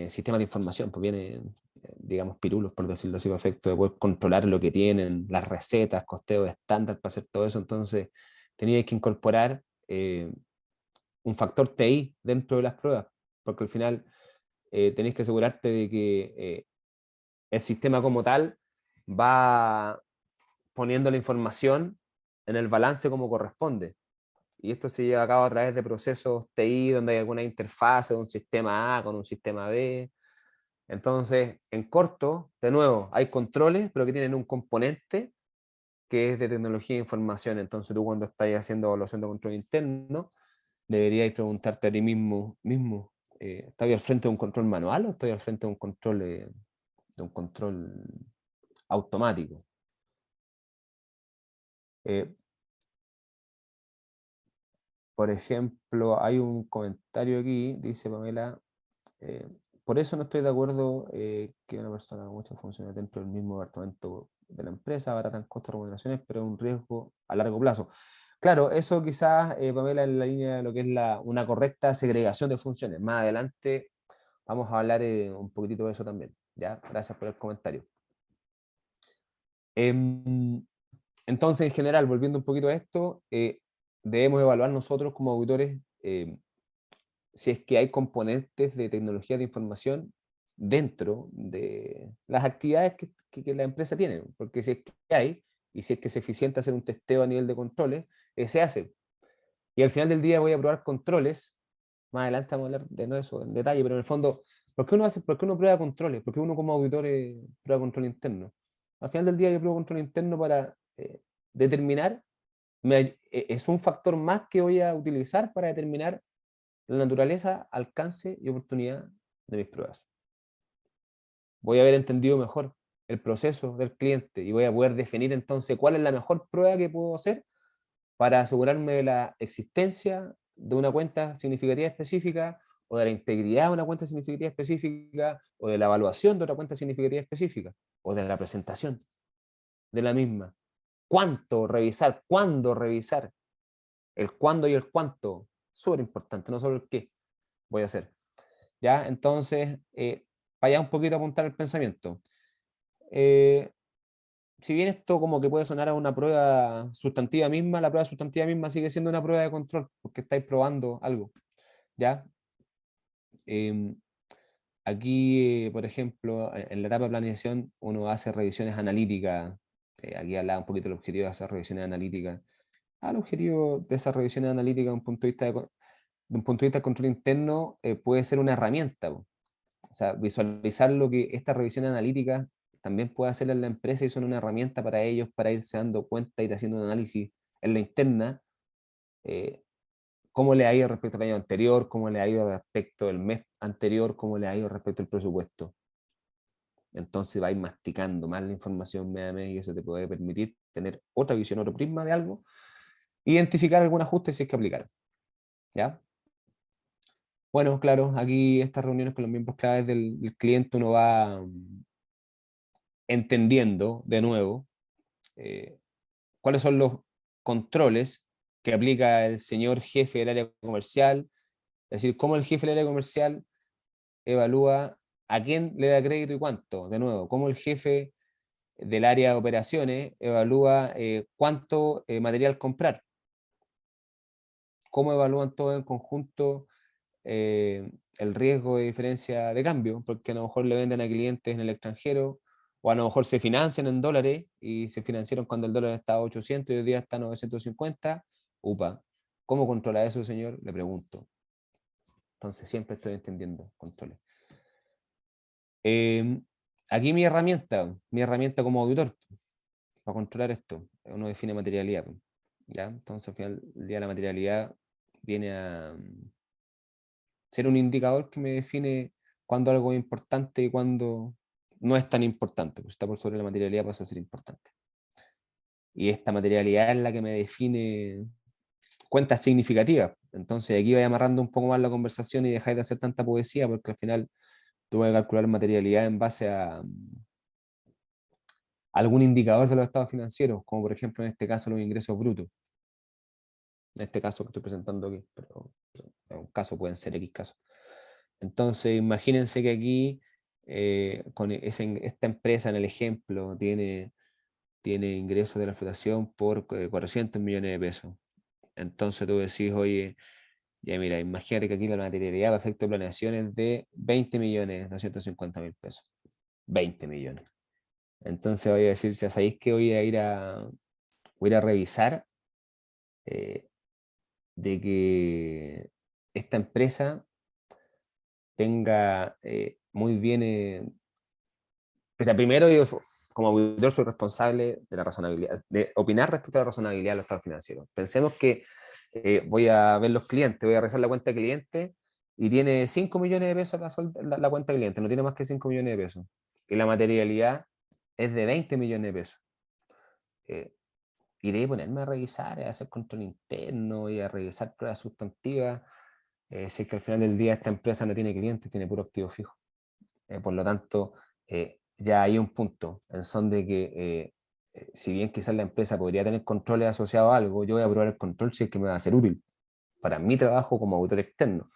sistemas de información, pues vienen, digamos, pirulos, por decirlo así, perfecto, de poder controlar lo que tienen, las recetas, costeos estándar para hacer todo eso. Entonces, teníais que incorporar un factor TI dentro de las pruebas, porque al final tenéis que asegurarte de que el sistema como tal va poniendo la información en el balance como corresponde. Y esto se lleva a cabo a través de procesos TI donde hay alguna interfaz de un sistema A con un sistema B. Entonces, en corto, de nuevo, hay controles, pero que tienen un componente que es de tecnología e información. Entonces, tú cuando estás haciendo evaluación de control interno, deberías preguntarte a ti mismo ¿estoy al frente de un control manual o estoy al frente de un control automático? Eh, por ejemplo, hay un comentario aquí, dice Pamela, eh, por eso no estoy de acuerdo que una persona con muchas funciones dentro del mismo departamento de la empresa abaratan costos de remuneraciones, pero es un riesgo a largo plazo. Claro, eso quizás, Pamela, en la línea de lo que es una correcta segregación de funciones. Más adelante vamos a hablar un poquitito de eso también. ¿Ya? Gracias por el comentario. Entonces, en general, volviendo un poquito a esto, debemos evaluar nosotros como auditores si es que hay componentes de tecnología de información dentro de las actividades que la empresa tiene, porque si es que hay, y si es que es eficiente hacer un testeo a nivel de controles, se hace. Y al final del día voy a probar controles, más adelante vamos a hablar de eso en detalle, pero en el fondo, ¿por qué uno prueba controles? ¿Por qué uno como auditor prueba control interno? Al final del día yo pruebo control interno para determinar, es un factor más que voy a utilizar para determinar la naturaleza, alcance y oportunidad de mis pruebas. Voy a haber entendido mejor el proceso del cliente y voy a poder definir entonces cuál es la mejor prueba que puedo hacer para asegurarme de la existencia de una cuenta significativa específica o de la integridad de una cuenta significativa específica o de la evaluación de otra cuenta significativa específica o de la presentación de la misma. cuánto revisar, cuándo revisar. El cuándo y el cuánto, súper importante, no solo el qué voy a hacer. ¿Ya? Entonces, para ya un poquito apuntar el pensamiento. Si bien esto como que puede sonar a una prueba sustantiva misma, la prueba sustantiva misma sigue siendo una prueba de control, porque estáis probando algo, ¿ya? Aquí, por ejemplo, en la etapa de planeación, uno hace revisiones analíticas. Aquí hablaba un poquito del objetivo de hacer revisiones analíticas. El objetivo de esas revisiones analíticas, de un punto de vista de control interno, puede ser una herramienta. O sea, visualizar lo que estas revisiones analíticas también puede hacer en la empresa y son una herramienta para ellos para irse dando cuenta y ir haciendo un análisis en la interna, eh, cómo le ha ido respecto al año anterior, cómo le ha ido respecto al mes anterior, cómo le ha ido respecto al presupuesto. Entonces va a ir masticando más la información mes a mes y eso te puede permitir tener otra visión, otro prisma de algo, identificar algún ajuste si es que aplicar. ¿Ya? Bueno, claro, aquí estas reuniones con los miembros claves del cliente uno va entendiendo de nuevo cuáles son los controles que aplica el señor jefe del área comercial, es decir, cómo el jefe del área comercial evalúa a quién le da crédito y cuánto, de nuevo, cómo el jefe del área de operaciones evalúa cuánto material comprar, cómo evalúan todo en conjunto el riesgo de diferencia de cambio, porque a lo mejor le venden a clientes en el extranjero, o a lo mejor se financian en dólares y se financiaron cuando el dólar estaba a 800 y hoy día está a 950. Upa, ¿cómo controla eso, señor? Le pregunto. Entonces siempre estoy entendiendo controles. Aquí mi herramienta como auditor, para controlar esto, uno define materialidad. ¿Ya? Entonces al final del día la materialidad viene a ser un indicador que me define cuándo algo es importante y cuándo no es tan importante, pues está por sobre la materialidad pasa a ser importante. Y esta materialidad es la que me define cuentas significativas. Entonces aquí voy amarrando un poco más la conversación y dejáis de hacer tanta poesía, porque al final tú vas a calcular materialidad en base a algún indicador de los estados financieros, como por ejemplo en este caso los ingresos brutos. En este caso que estoy presentando aquí, pero en un caso pueden ser X casos. Entonces, imagínense que aquí, con esta empresa en el ejemplo, tiene ingresos de la explotación por 400 millones de pesos. Entonces tú decís, oye, ya mira, imagínate que aquí la materialidad para efecto de planeación es de 20 millones, 250 mil pesos. 20 millones. Entonces voy a decir, ya sabéis que voy a ir a revisar de que esta empresa tenga muy bien. Pues primero, yo como auditor soy responsable de la razonabilidad, de opinar respecto a la razonabilidad de los estados financieros. Pensemos que voy a ver los clientes, voy a revisar la cuenta de cliente y tiene 5 millones de pesos la cuenta de cliente, no tiene más que 5 millones de pesos. Y la materialidad es de 20 millones de pesos. Iré a ponerme a revisar, a hacer control interno y a revisar pruebas sustantivas. Si es que al final del día esta empresa no tiene clientes, tiene puro activo fijo. Por lo tanto, ya hay un punto en son de que, si bien quizás la empresa podría tener controles asociados a algo, yo voy a probar el control si es que me va a ser útil para mi trabajo como auditor externo.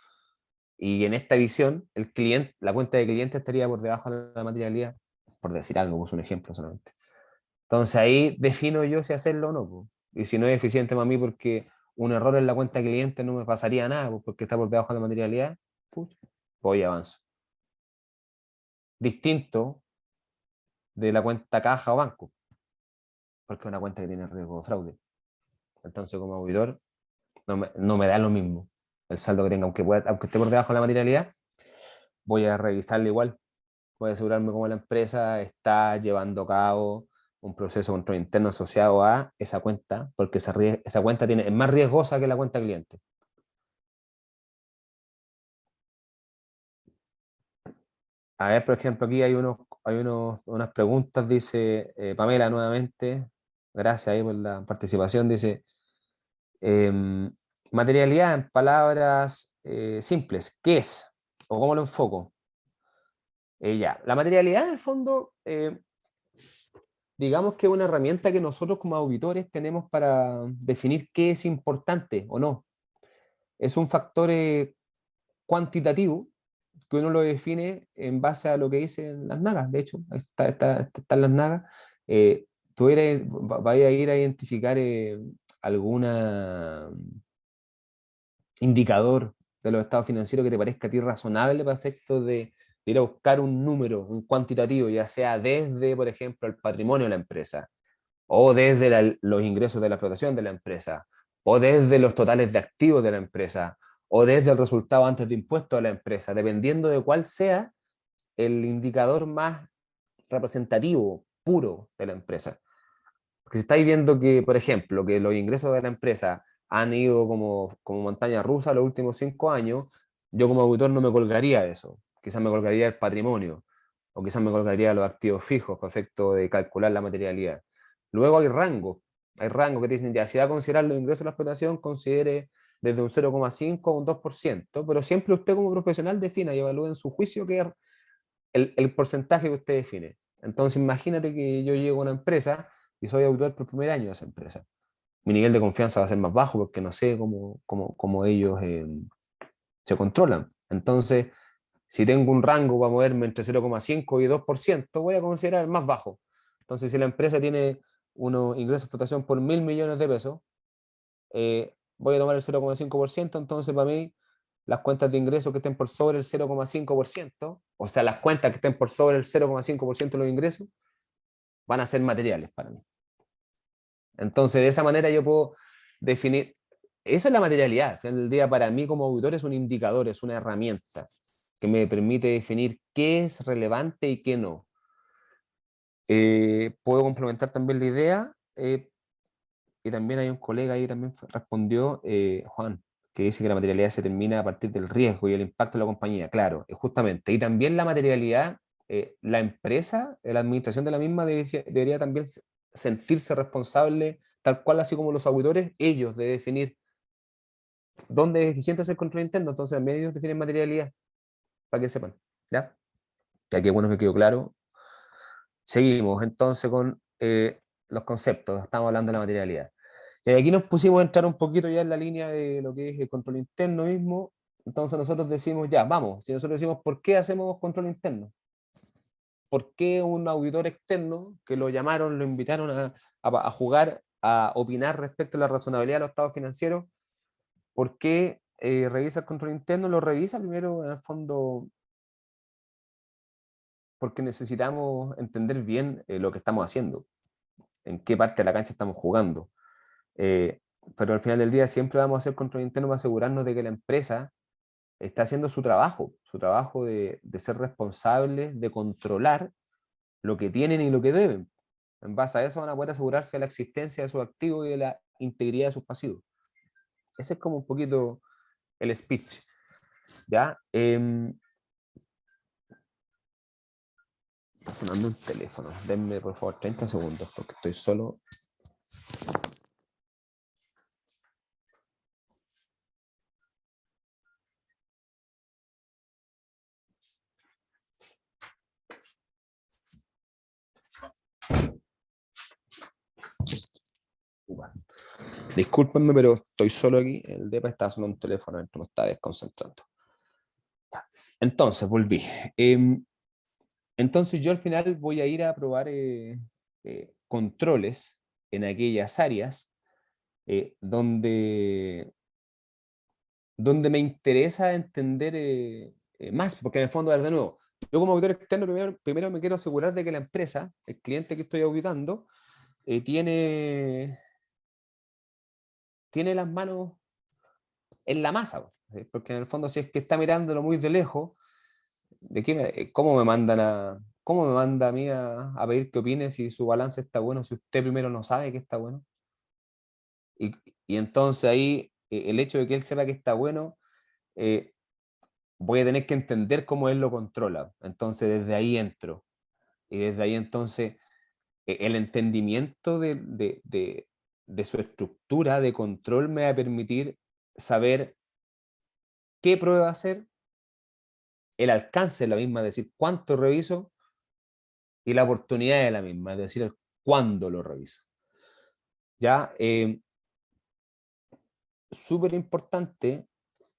Y en esta visión, el cliente, la cuenta de cliente estaría por debajo de la materialidad, por decir algo, pues un ejemplo solamente. Entonces ahí defino yo si hacerlo o no. Pues. Y si no es eficiente para mí porque un error en la cuenta de cliente no me pasaría nada, pues, porque está por debajo de la materialidad, pues, voy y avanzo. Distinto de la cuenta caja o banco, porque es una cuenta que tiene riesgo de fraude. Entonces, como auditor, no me da lo mismo el saldo que tenga, aunque esté por debajo de la materialidad, voy a revisarlo igual. Voy a asegurarme cómo la empresa está llevando a cabo un proceso de control interno asociado a esa cuenta, porque esa cuenta es más riesgosa que la cuenta cliente. A ver, por ejemplo, aquí hay unas preguntas, dice Pamela nuevamente, gracias ahí por la participación, dice, materialidad en palabras simples, ¿qué es? ¿O cómo lo enfoco? Ya, la materialidad en el fondo digamos que es una herramienta que nosotros como auditores tenemos para definir qué es importante o no. Es un factor cuantitativo que uno lo define en base a lo que dicen las nagas. De hecho, ahí están las nagas. Tú vas a ir a identificar alguna indicador de los estados financieros que te parezca a ti razonable para efectos de ir a buscar un número, un cuantitativo, ya sea desde, por ejemplo, el patrimonio de la empresa, o desde los ingresos de la explotación de la empresa, o desde los totales de activos de la empresa, o desde el resultado antes de impuestos de la empresa, dependiendo de cuál sea el indicador más representativo, puro de la empresa. Porque si estáis viendo que, por ejemplo, que los ingresos de la empresa han ido como montaña rusa los últimos 5 años, yo como auditor no me colgaría de eso. Quizás me colgaría el patrimonio, o quizás me colgaría los activos fijos, para efecto de calcular la materialidad. Luego hay rangos que te dicen, ya, si va a considerar los ingresos de la explotación, considere desde un 0,5 a un 2%, pero siempre usted como profesional defina y evalúe en su juicio qué es el porcentaje que usted define. Entonces imagínate que yo llego a una empresa y soy auditor por primer año de esa empresa. Mi nivel de confianza va a ser más bajo porque no sé cómo ellos se controlan. Entonces, si tengo un rango para moverme entre 0,5 y 2%, voy a considerar el más bajo. Entonces, si la empresa tiene unos ingresos de explotación por 1.000 millones de pesos, voy a tomar el 0,5%, entonces para mí las cuentas de ingresos que estén por sobre el 0,5%, o sea, las cuentas que estén por sobre el 0,5% de los ingresos, van a ser materiales para mí. Entonces, de esa manera yo puedo definir, esa es la materialidad. Al final del día, para mí como auditor es un indicador, es una herramienta que me permite definir qué es relevante y qué no. Puedo complementar también la idea, y también hay un colega ahí también respondió, Juan, que dice que la materialidad se determina a partir del riesgo y el impacto de la compañía. Claro, justamente. Y también la materialidad, la empresa, la administración de la misma debería también sentirse responsable, tal cual así como los auditores, ellos de definir dónde es eficiente hacer control interno. Entonces también ellos definen materialidad, para que sepan. ¿Ya? Ya que bueno que quedó claro. Seguimos entonces con los conceptos. Estamos hablando de la materialidad. Y aquí nos pusimos a entrar un poquito ya en la línea de lo que es el control interno mismo. Entonces nosotros decimos, ya, vamos, si nosotros decimos, ¿por qué hacemos control interno? ¿Por qué un auditor externo que lo llamaron, lo invitaron a jugar, a opinar respecto a la razonabilidad de los estados financieros? ¿Por qué revisa el control interno? Lo revisa primero, en el fondo, porque necesitamos entender bien lo que estamos haciendo, en qué parte de la cancha estamos jugando. Eh, pero al final del día siempre vamos a hacer control interno para asegurarnos de que la empresa está haciendo su trabajo de ser responsable, de controlar lo que tienen y lo que deben. En base a eso van a poder asegurarse de la existencia de sus activos y de la integridad de sus pasivos. Ese es como un poquito el speech. ¿Ya? Sonando un teléfono. Denme por favor 30 segundos porque estoy solo. Discúlpenme, pero estoy solo aquí. El DEPA está sonando un teléfono, me está desconcentrando. Entonces, volví. Entonces, yo al final voy a ir a probar controles en aquellas áreas donde me interesa entender más, porque en el fondo, de nuevo, yo como auditor externo primero me quiero asegurar de que la empresa, el cliente que estoy auditando, tiene las manos en la masa, ¿sí? Porque en el fondo si es que está mirándolo muy de lejos, ¿cómo me manda a mí a pedir que opine si su balance está bueno, si usted primero no sabe que está bueno? Y, y entonces ahí el hecho de que él sepa que está bueno, eh, voy a tener que entender cómo él lo controla. Entonces desde ahí entro. Y desde ahí entonces el entendimiento de su estructura de control me va a permitir saber qué prueba hacer, el alcance de la misma, es decir, cuánto reviso y la oportunidad de la misma, es decir, cuándo lo reviso. Ya, súper importante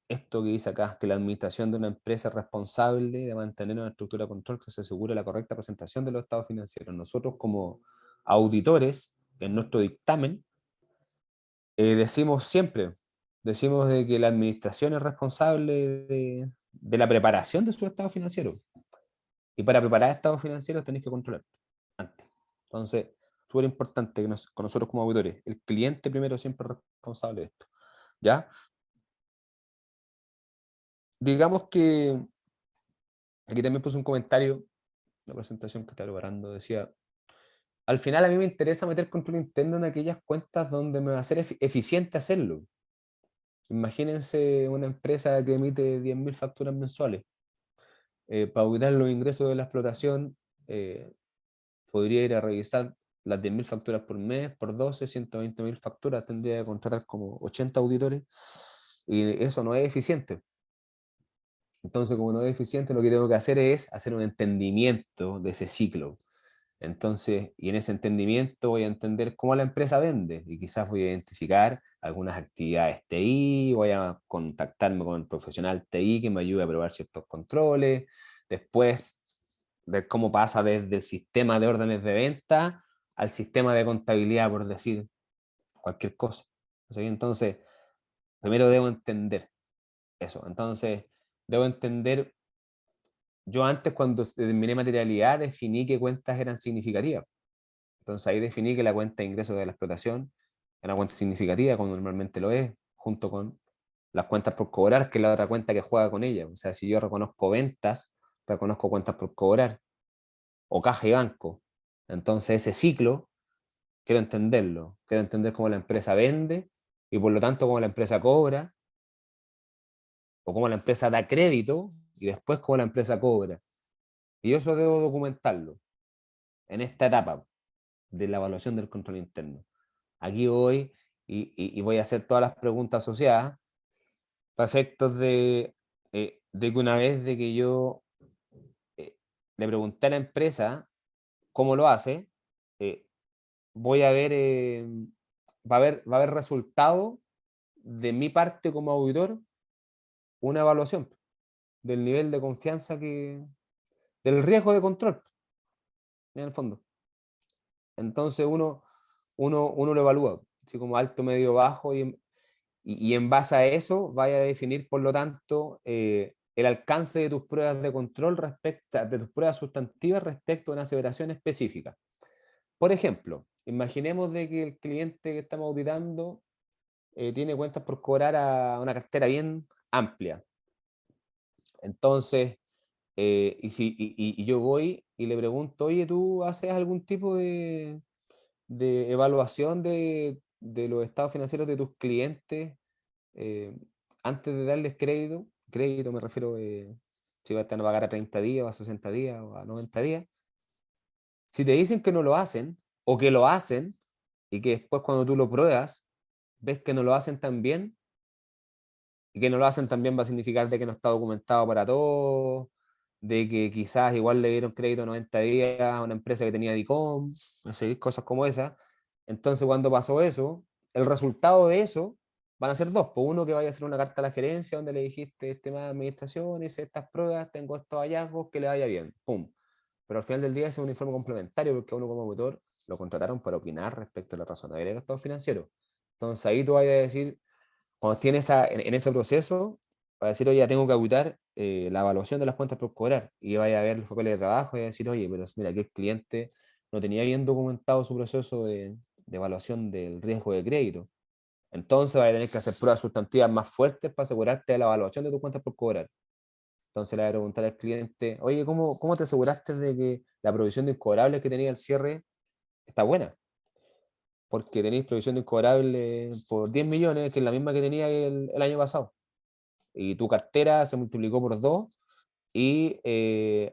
esto que dice acá, que la administración de una empresa es responsable de mantener una estructura de control que se asegure la correcta presentación de los estados financieros. Nosotros como auditores, en nuestro dictamen, decimos siempre, decimos de que la administración es responsable de la preparación de su estado financiero. Y para preparar estados financieros tenéis que controlar antes. Entonces, súper importante que con nosotros como auditores, el cliente primero siempre es responsable de esto. ¿Ya? Digamos que aquí también puse un comentario, la presentación que estaba preparando, decía, al final a mí me interesa meter control interno en aquellas cuentas donde me va a ser eficiente hacerlo. Imagínense una empresa que emite 10.000 facturas mensuales. Para auditar los ingresos de la explotación, podría ir a revisar las 10.000 facturas por mes, por 12, 120.000 facturas, tendría que contratar como 80 auditores, y eso no es eficiente. Entonces, como no es eficiente, lo que tengo que hacer es hacer un entendimiento de ese ciclo. Entonces, y en ese entendimiento voy a entender cómo la empresa vende, y quizás voy a identificar algunas actividades TI, voy a contactarme con el profesional TI que me ayude a probar ciertos controles, después ver cómo pasa desde el sistema de órdenes de venta al sistema de contabilidad, por decir cualquier cosa. Entonces, primero debo entender eso. Entonces, debo entender, yo antes cuando determiné materialidad definí qué cuentas eran significativas. Entonces ahí definí que la cuenta de ingresos de la explotación era una cuenta significativa, como normalmente lo es, junto con las cuentas por cobrar, que es la otra cuenta que juega con ella. O sea, si yo reconozco ventas, reconozco cuentas por cobrar, o caja y banco. Entonces ese ciclo, quiero entenderlo. Quiero entender cómo la empresa vende y por lo tanto cómo la empresa cobra, o cómo la empresa da crédito y después cómo la empresa cobra. Y eso debo documentarlo en esta etapa de la evaluación del control interno. Aquí voy y voy a hacer todas las preguntas asociadas para efectos de que una vez de que yo le pregunté a la empresa cómo lo hace, eh, voy a ver, va a haber resultado de mi parte como auditor, una evaluación del nivel de confianza del riesgo de control, en el fondo. Entonces uno lo evalúa, así como alto, medio, bajo, y en base a eso vaya a definir, por lo tanto, el alcance de tus pruebas de control de tus pruebas sustantivas respecto a una aseveración específica. Por ejemplo, imaginemos de que el cliente que estamos auditando tiene cuentas por cobrar a una cartera bien amplia. Entonces, y yo voy y le pregunto, oye, ¿tú haces algún tipo de evaluación de los estados financieros de tus clientes eh, antes de darles crédito? Crédito me refiero, si van a pagar a 30 días o a 60 días o a 90 días. Si te dicen que no lo hacen o que lo hacen y que después cuando tú lo pruebas ves que no lo hacen tan bien, y que no lo hacen tan bien va a significar de que no está documentado para todos, de que quizás igual le dieron crédito 90 días a una empresa que tenía DICOM, cosas como esas. Entonces, cuando pasó eso, el resultado de eso van a ser dos. Pues uno, que vaya a hacer una carta a la gerencia donde le dijiste, tema de administración, hice estas pruebas, tengo estos hallazgos, que le vaya bien. Pum. Pero al final del día es un informe complementario porque a uno como auditor lo contrataron para opinar respecto a la razonabilidad de los estados financieros. Entonces ahí tú vas a decir, cuando tienes en ese proceso, para decir, oye, ya tengo que auditar la evaluación de las cuentas por cobrar, y vaya a ver los papeles de trabajo y a decir, oye, pero mira, que el cliente no tenía bien documentado su proceso de evaluación del riesgo de crédito. Entonces vaya a tener que hacer pruebas sustantivas más fuertes para asegurarte de la evaluación de tus cuentas por cobrar. Entonces le voy a preguntar al cliente, oye, ¿cómo te aseguraste de que la provisión de incobrables que tenía el cierre está buena? Porque tenéis provisión de incobrables por 10 millones, que es la misma que tenía el año pasado. Y tu cartera se multiplicó por 2 y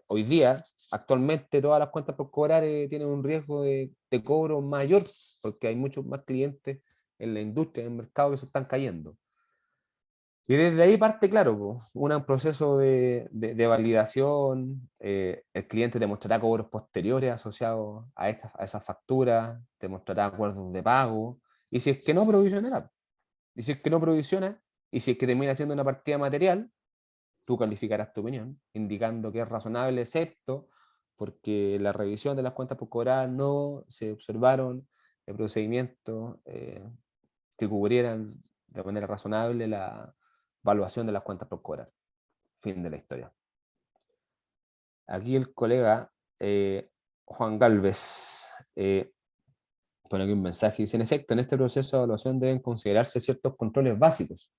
hoy día, actualmente, todas las cuentas por cobrar tienen un riesgo de cobro mayor, porque hay muchos más clientes en la industria, en el mercado, que se están cayendo. Y desde ahí parte, claro, po, un proceso de validación. El cliente te mostrará cobros posteriores asociados a esas facturas, te mostrará acuerdos de pago, y si es que no, provisionará. Y si es que no provisiona, y si es que termina siendo una partida material, tú calificarás tu opinión, indicando que es razonable, excepto porque la revisión de las cuentas por cobrar no se observaron procedimientos que cubrieran de manera razonable la evaluación de las cuentas por cobrar. Fin de la historia. Aquí el colega Juan Galvez pone aquí un mensaje, dice: en efecto, en este proceso de evaluación deben considerarse ciertos controles básicos: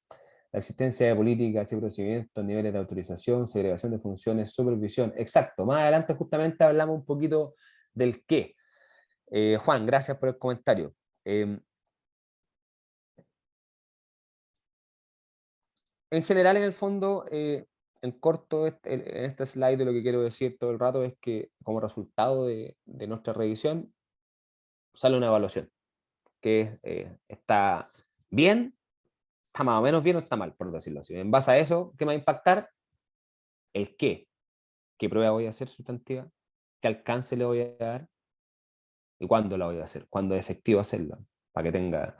la existencia de políticas y procedimientos, niveles de autorización, segregación de funciones, supervisión. Exacto, más adelante justamente hablamos un poquito del qué. Juan, gracias por el comentario. En general, en el fondo, en corto, en este slide lo que quiero decir todo el rato es que como resultado de nuestra revisión sale una evaluación que está bien, está más o menos bien o está mal, por decirlo así. En base a eso, ¿qué me va a impactar? El qué prueba voy a hacer sustantiva, qué alcance le voy a dar y cuándo la voy a hacer, cuándo es efectivo hacerla, para que tenga,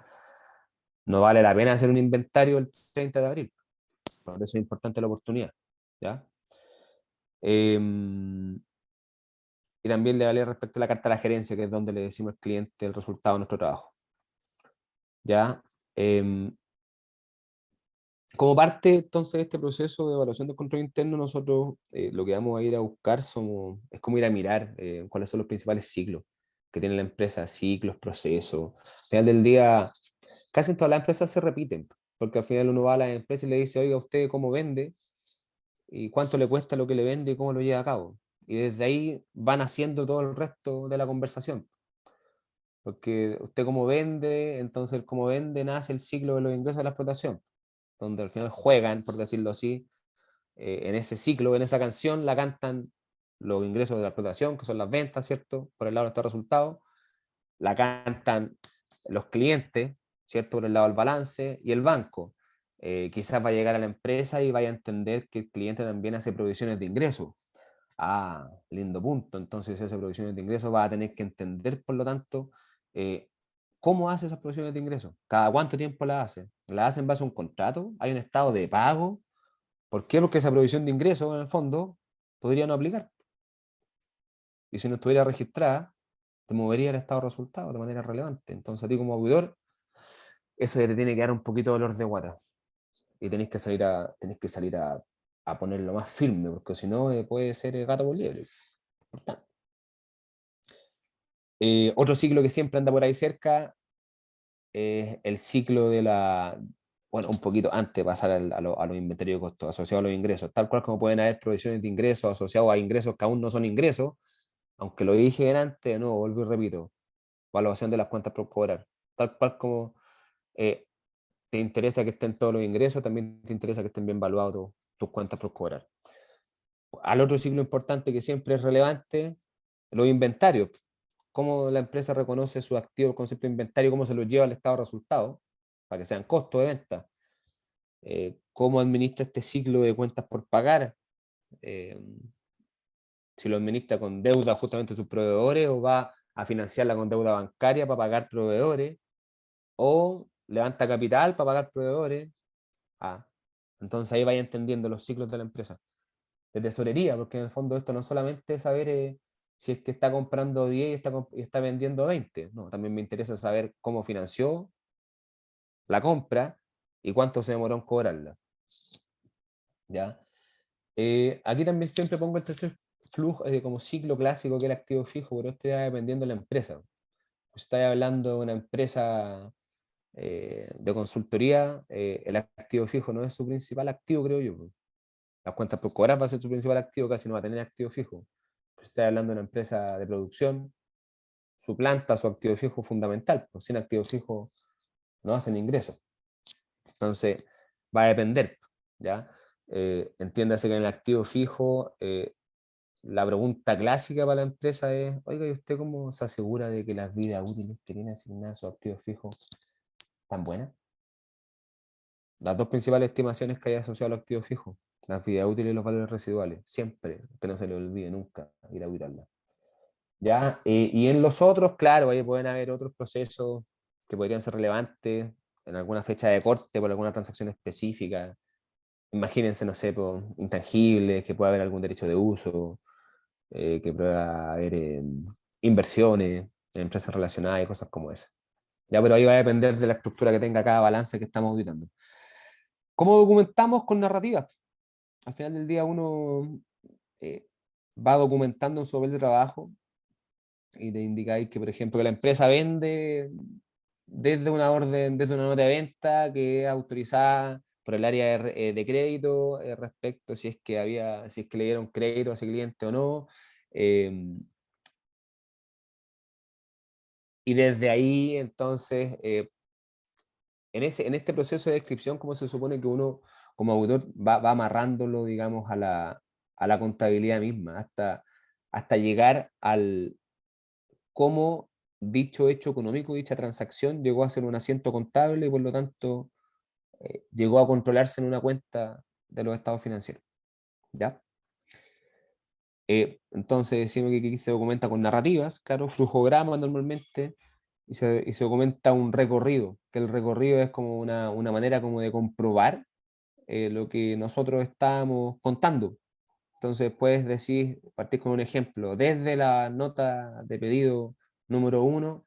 no vale la pena hacer un inventario el 30 de abril, por eso es importante la oportunidad, ¿ya? Y también le vale respecto a la carta a la gerencia, que es donde le decimos al cliente el resultado de nuestro trabajo, ¿ya? Como parte entonces de este proceso de evaluación del control interno, nosotros lo que vamos a ir a buscar es como ir a mirar cuáles son los principales ciclos que tiene la empresa, ciclos, procesos. Al final del día, casi en todas las empresas se repiten, porque al final uno va a la empresa y le dice: oiga, ¿usted cómo vende? ¿Y cuánto le cuesta lo que le vende y cómo lo lleva a cabo? Y desde ahí van haciendo todo el resto de la conversación. Porque usted cómo vende, entonces cómo vende nace el ciclo de los ingresos de la explotación, donde al final juegan, por decirlo así, en ese ciclo, en esa canción, la cantan los ingresos de la explotación, que son las ventas, ¿cierto? Por el lado de estos resultados, la cantan los clientes, ¿cierto? Por el lado del balance, y el banco. Quizás va a llegar a la empresa y vaya a entender que el cliente también hace provisiones de ingresos. Ah, lindo punto. Entonces, si hace provisiones de ingresos, va a tener que entender, por lo tanto, eh, cómo hace esas provisiones de ingresos, cada cuánto tiempo la hace. ¿La hace en base a un contrato? ¿Hay un estado de pago? ¿Por qué? Porque esa provisión de ingresos, en el fondo, podría no aplicar. Y si no estuviera registrada, te movería el estado de resultados de manera relevante. Entonces, a ti como auditor, eso ya te tiene que dar un poquito de dolor de guata. Y tenés que salir a ponerlo más firme, porque si no, puede ser el gato por liebre. Otro ciclo que siempre anda por ahí cerca es el ciclo de bueno, un poquito antes de pasar a los inventarios de costos asociados a los ingresos, tal cual como pueden haber provisiones de ingresos asociados a ingresos que aún no son ingresos, aunque lo dije antes, no, vuelvo y repito, evaluación de las cuentas por cobrar, tal cual como eh, te interesa que estén todos los ingresos, también te interesa que estén bien evaluados tus cuentas por cobrar. Al otro ciclo importante que siempre es relevante, los inventarios. Cómo la empresa reconoce sus activos, el concepto de inventario, cómo se los lleva al estado de resultados, para que sean costos de venta. Cómo administra este ciclo de cuentas por pagar, eh, si lo administra con deuda justamente a sus proveedores o va a financiarla con deuda bancaria para pagar proveedores o levanta capital para pagar proveedores. Ah, entonces ahí vaya entendiendo los ciclos de la empresa. De tesorería, porque en el fondo esto no solamente es saber si es que está comprando 10 y está vendiendo 20, no, también me interesa saber cómo financió la compra y cuánto se demoró en cobrarla. ¿Ya? Aquí también siempre pongo el tercer flujo como ciclo clásico, que es el activo fijo, pero esto ya dependiendo de la empresa. Estoy hablando de una empresa de consultoría, el activo fijo no es su principal activo, creo yo. Las cuentas por cobrar va a ser su principal activo, casi no va a tener activo fijo. Estoy hablando de una empresa de producción, su planta, su activo fijo fundamental, pues sin activo fijo no hacen ingresos. Entonces, va a depender, ¿ya? Entiéndase que en el activo fijo, la pregunta clásica para la empresa es: oiga, ¿y usted cómo se asegura de que las vidas útiles que tiene asignadas a sus activos fijos están buenas? las dos principales estimaciones que hay asociadas a los activos fijos, las vidas útiles y los valores residuales, siempre, que no se le olvide nunca ir a auditarlas. ¿Ya? Y en los otros, claro, ahí pueden haber otros procesos que podrían ser relevantes en alguna fecha de corte por alguna transacción específica. Imagínense, no sé, por intangibles, que pueda haber algún derecho de uso, que pueda haber inversiones en empresas relacionadas y cosas como esas. Ya, pero ahí va a depender de la estructura que tenga cada balance que estamos auditando. ¿Cómo documentamos con narrativas? Al final del día uno eh, va documentando en su papel de trabajo y te indicáis que, por ejemplo, que la empresa vende desde una orden, desde una nota de venta que es autorizada por el área de crédito respecto si es que le dieron crédito a ese cliente o no. Y desde ahí, entonces, en este proceso de descripción, ¿cómo se supone que uno, como auditor, va amarrándolo, digamos, a la contabilidad misma, hasta llegar al cómo dicho hecho económico, dicha transacción, llegó a ser un asiento contable y por lo tanto llegó a controlarse en una cuenta de los estados financieros? ¿Ya? Entonces decimos que aquí se documenta con narrativas, claro, flujogramas normalmente, y se documenta un recorrido, que el recorrido es como una manera como de comprobar lo que nosotros estamos contando. Entonces puedes decir, partir con un ejemplo, desde la nota de pedido número 1,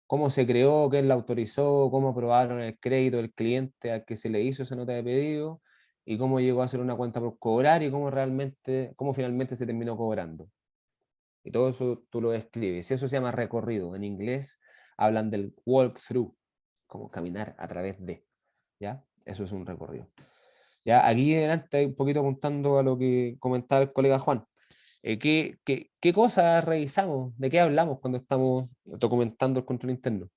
cómo se creó, quién la autorizó, cómo aprobaron el crédito del cliente al que se le hizo esa nota de pedido, y cómo llegó a ser una cuenta por cobrar y cómo finalmente se terminó cobrando. Y todo eso tú lo describes. Y eso se llama recorrido. En inglés hablan del walkthrough, como caminar a través de. ¿Ya? Eso es un recorrido. Ya, aquí adelante, un poquito apuntando a lo que comentaba el colega Juan. ¿Qué cosas revisamos? ¿De qué hablamos cuando estamos documentando el control interno?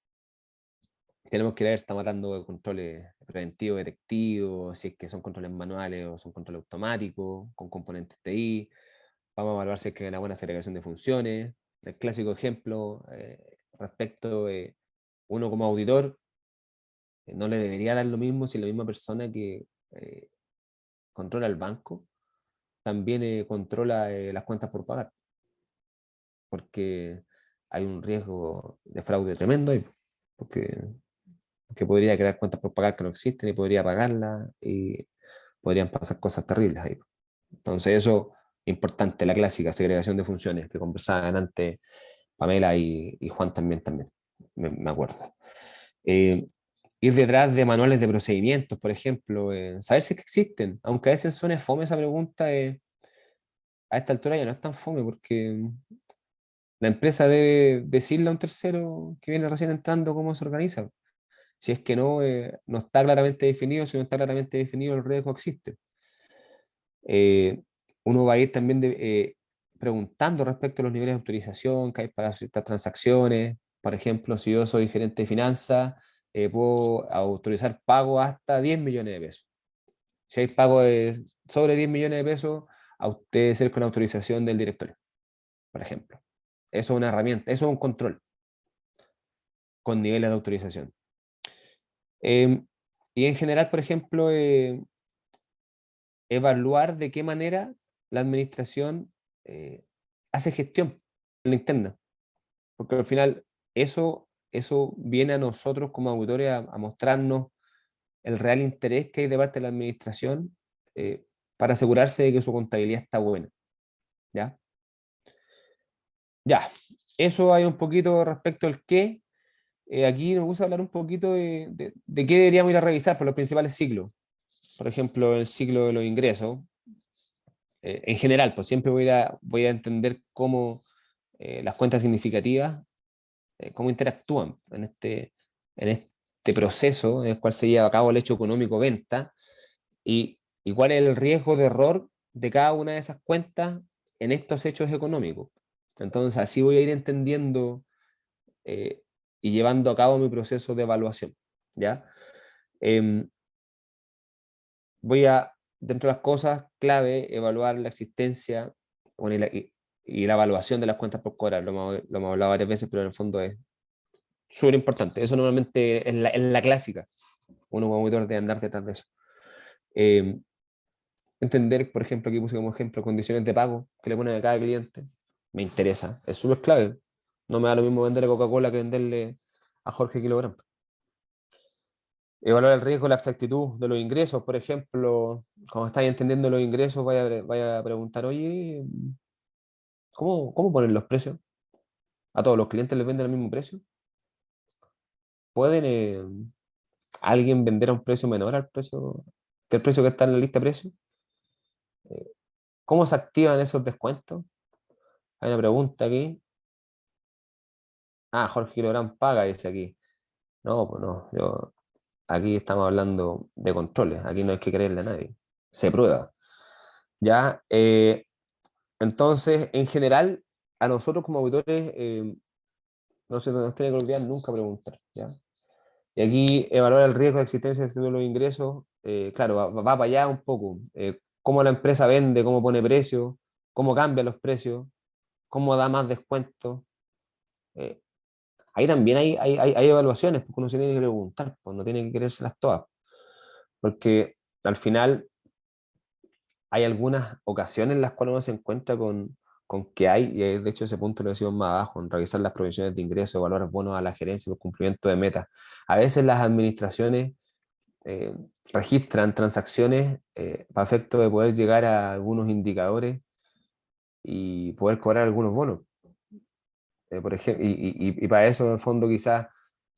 Tenemos que ver si estamos hablando de controles preventivos, detectivos, si es que son controles manuales o son controles automáticos, con componentes TI. Vamos a evaluar si es que hay una buena segregación de funciones. El clásico ejemplo respecto de uno como auditor, no le debería dar lo mismo si la misma persona que controla el banco también controla las cuentas por pagar, porque hay un riesgo de fraude tremendo ahí, porque, porque podría crear cuentas por pagar que no existen y podría pagarlas y podrían pasar cosas terribles ahí. Entonces eso, importante, la clásica segregación de funciones que conversaban antes Pamela y Juan también me acuerdo. Eh, Ir detrás de manuales de procedimientos, por ejemplo, saber si es que existen, aunque a veces suene fome esa pregunta, a esta altura ya no es tan fome porque la empresa debe decirle a un tercero que viene recién entrando cómo se organiza. Si es que no está claramente definido, si no está claramente definido, el riesgo existe. Eh, Uno va a ir también preguntando respecto a los niveles de autorización que hay para ciertas transacciones. Por ejemplo, si yo soy gerente de finanzas, puedo autorizar pagos hasta 10 millones de pesos. Si hay pagos sobre 10 millones de pesos, a usted ser con autorización del directorio, por ejemplo. Eso es una herramienta, eso es un control con niveles de autorización. Y en general, por ejemplo, evaluar de qué manera la administración hace gestión en la interna. Porque al final eso viene a nosotros como auditores a mostrarnos el real interés que hay de parte de la administración para asegurarse de que su contabilidad está buena. ¿Ya? Ya, eso hay un poquito respecto al qué. Aquí nos gusta hablar un poquito de qué deberíamos ir a revisar por los principales ciclos. Por ejemplo, el ciclo de los ingresos. En general, pues siempre voy a entender cómo las cuentas significativas, cómo interactúan en este proceso en el cual se lleva a cabo el hecho económico venta y cuál es el riesgo de error de cada una de esas cuentas en estos hechos económicos. Entonces, así voy a ir entendiendo eh, y llevando a cabo mi proceso de evaluación. ¿Ya? Em, Voy a, dentro de las cosas clave, evaluar la existencia bueno, y la evaluación de las cuentas por cobrar. Lo hemos hablado varias veces, pero en el fondo es súper importante. Eso normalmente es la clásica. uno como auditor debe andar detrás de eso. Eh, Entender, por ejemplo, aquí puse como ejemplo condiciones de pago que le ponen a cada cliente. Me interesa, es súper clave. No me da lo mismo venderle Coca-Cola que venderle a Jorge Kilograma. Evaluar el riesgo, la exactitud de los ingresos, por ejemplo, cuando estáis entendiendo los ingresos, vaya a preguntar, oye, ¿cómo ponen los precios? ¿A todos los clientes les venden al mismo precio? ¿Pueden alguien vender a un precio menor al precio que el precio que está en la lista de precios? ¿Cómo se activan esos descuentos? Hay una pregunta aquí. Ah, Jorge Kilográn paga, dice aquí. No, pues no, aquí estamos hablando de controles, aquí no hay que creerle a nadie, se prueba. Ya, entonces, en general, a nosotros como auditores, no se nos tiene que olvidar nunca preguntar, ¿ya? Y aquí evaluar el riesgo de existencia de los ingresos, claro, va para allá un poco. Cómo la empresa vende, cómo pone precios, cómo cambia los precios, cómo da más descuentos. Eh, Ahí también hay evaluaciones, porque uno se tiene que preguntar, pues no tiene que querérselas todas, porque al final hay algunas ocasiones en las cuales uno se encuentra con que hay, y de hecho ese punto lo decimos más abajo, en revisar las provisiones de ingresos, evaluar bonos a la gerencia, los cumplimientos de metas. A veces las administraciones eh, registran transacciones para efecto de poder llegar a algunos indicadores y poder cobrar algunos bonos. Por ejemplo, y para eso, en el fondo, quizás,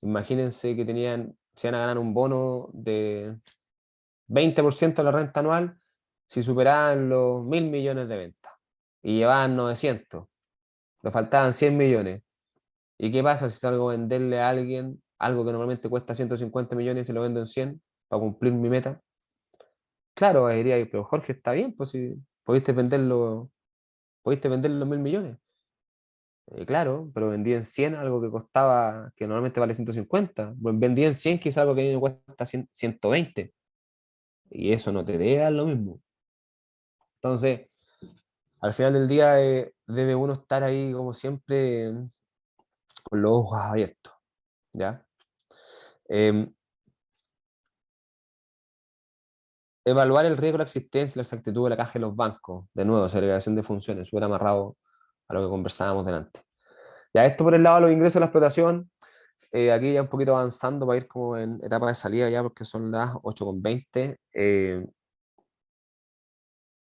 imagínense que se van a ganar un bono de 20% de la renta anual si superaban los 1.000 millones de ventas y llevaban 900, le faltaban 100 millones. ¿Y qué pasa si salgo a venderle a alguien algo que normalmente cuesta 150 millones y se lo vendo en 100 para cumplir mi meta? Claro, diría, pero Jorge, está bien, pues si pudiste venderlo en 1.000 millones. Claro, pero vendí en 100 algo que costaba, que normalmente vale 150. Bueno, vendí en 100 quizás algo que a mí me cuesta 120. Y eso no te debe dar lo mismo. Entonces, al final del día debe uno estar ahí como siempre con los ojos abiertos, ¿ya? Em, Evaluar el riesgo, la existencia y la exactitud de la caja de los bancos. De nuevo, segregación de funciones, súper amarrado a lo que conversábamos delante. Ya esto por el lado de los ingresos de la explotación. Aquí ya un poquito avanzando para ir como en etapa de salida ya, porque son las 8:20.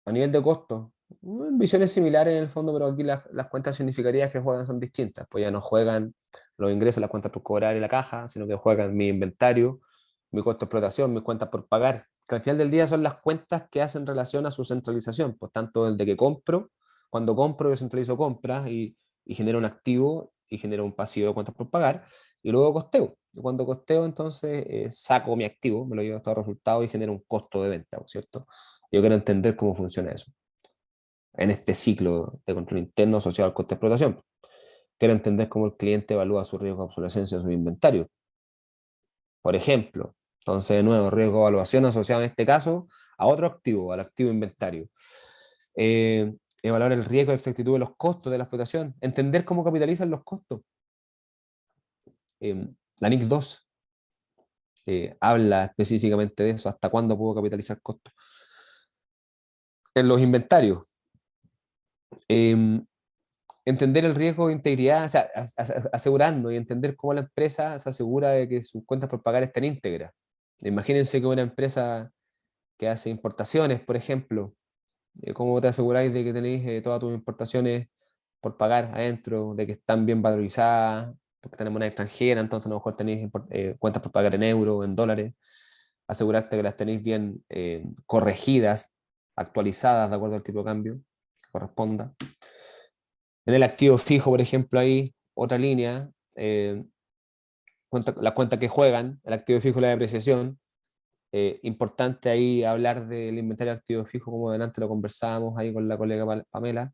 A nivel de costo, visiones similares en el fondo, pero aquí las cuentas significativas que juegan son distintas. Pues ya no juegan los ingresos, las cuentas por cobrar y la caja, sino que juegan mi inventario, mi costo de explotación, mis cuentas por pagar. Que al final del día son las cuentas que hacen relación a su centralización. Por tanto, el de que compro, cuando compro yo centralizo compras y genero un activo y genero un pasivo de cuentas por pagar. Y luego costeo. Y cuando costeo, entonces saco mi activo, me lo llevo a estos resultados y genero un costo de venta, ¿cierto? Yo quiero entender cómo funciona eso en este ciclo de control interno asociado al coste de explotación. Quiero entender cómo el cliente evalúa su riesgo de obsolescencia de su inventario. Por ejemplo, entonces de nuevo, riesgo de evaluación asociado en este caso a otro activo, al activo inventario. Evaluar el riesgo de exactitud de los costos de la explotación. Entender cómo capitalizan los costos. La NIC 2 habla específicamente de eso, hasta cuándo puedo capitalizar costos. En los inventarios. Entender el riesgo de integridad, o sea, asegurando y entender cómo la empresa se asegura de que sus cuentas por pagar estén íntegras. Imagínense que una empresa que hace importaciones, por ejemplo, ¿cómo te aseguráis de que tenéis todas tus importaciones por pagar adentro, de que están bien valorizadas, porque tenemos una extranjera, entonces a lo mejor tenéis cuentas por pagar en euros, en dólares, asegurarte que las tenéis bien corregidas, actualizadas de acuerdo al tipo de cambio que corresponda. En el activo fijo, por ejemplo, hay otra línea, las cuentas que juegan, el activo fijo y la depreciación. Importante ahí hablar del inventario de activo fijo, como adelante lo conversábamos ahí con la colega Pamela.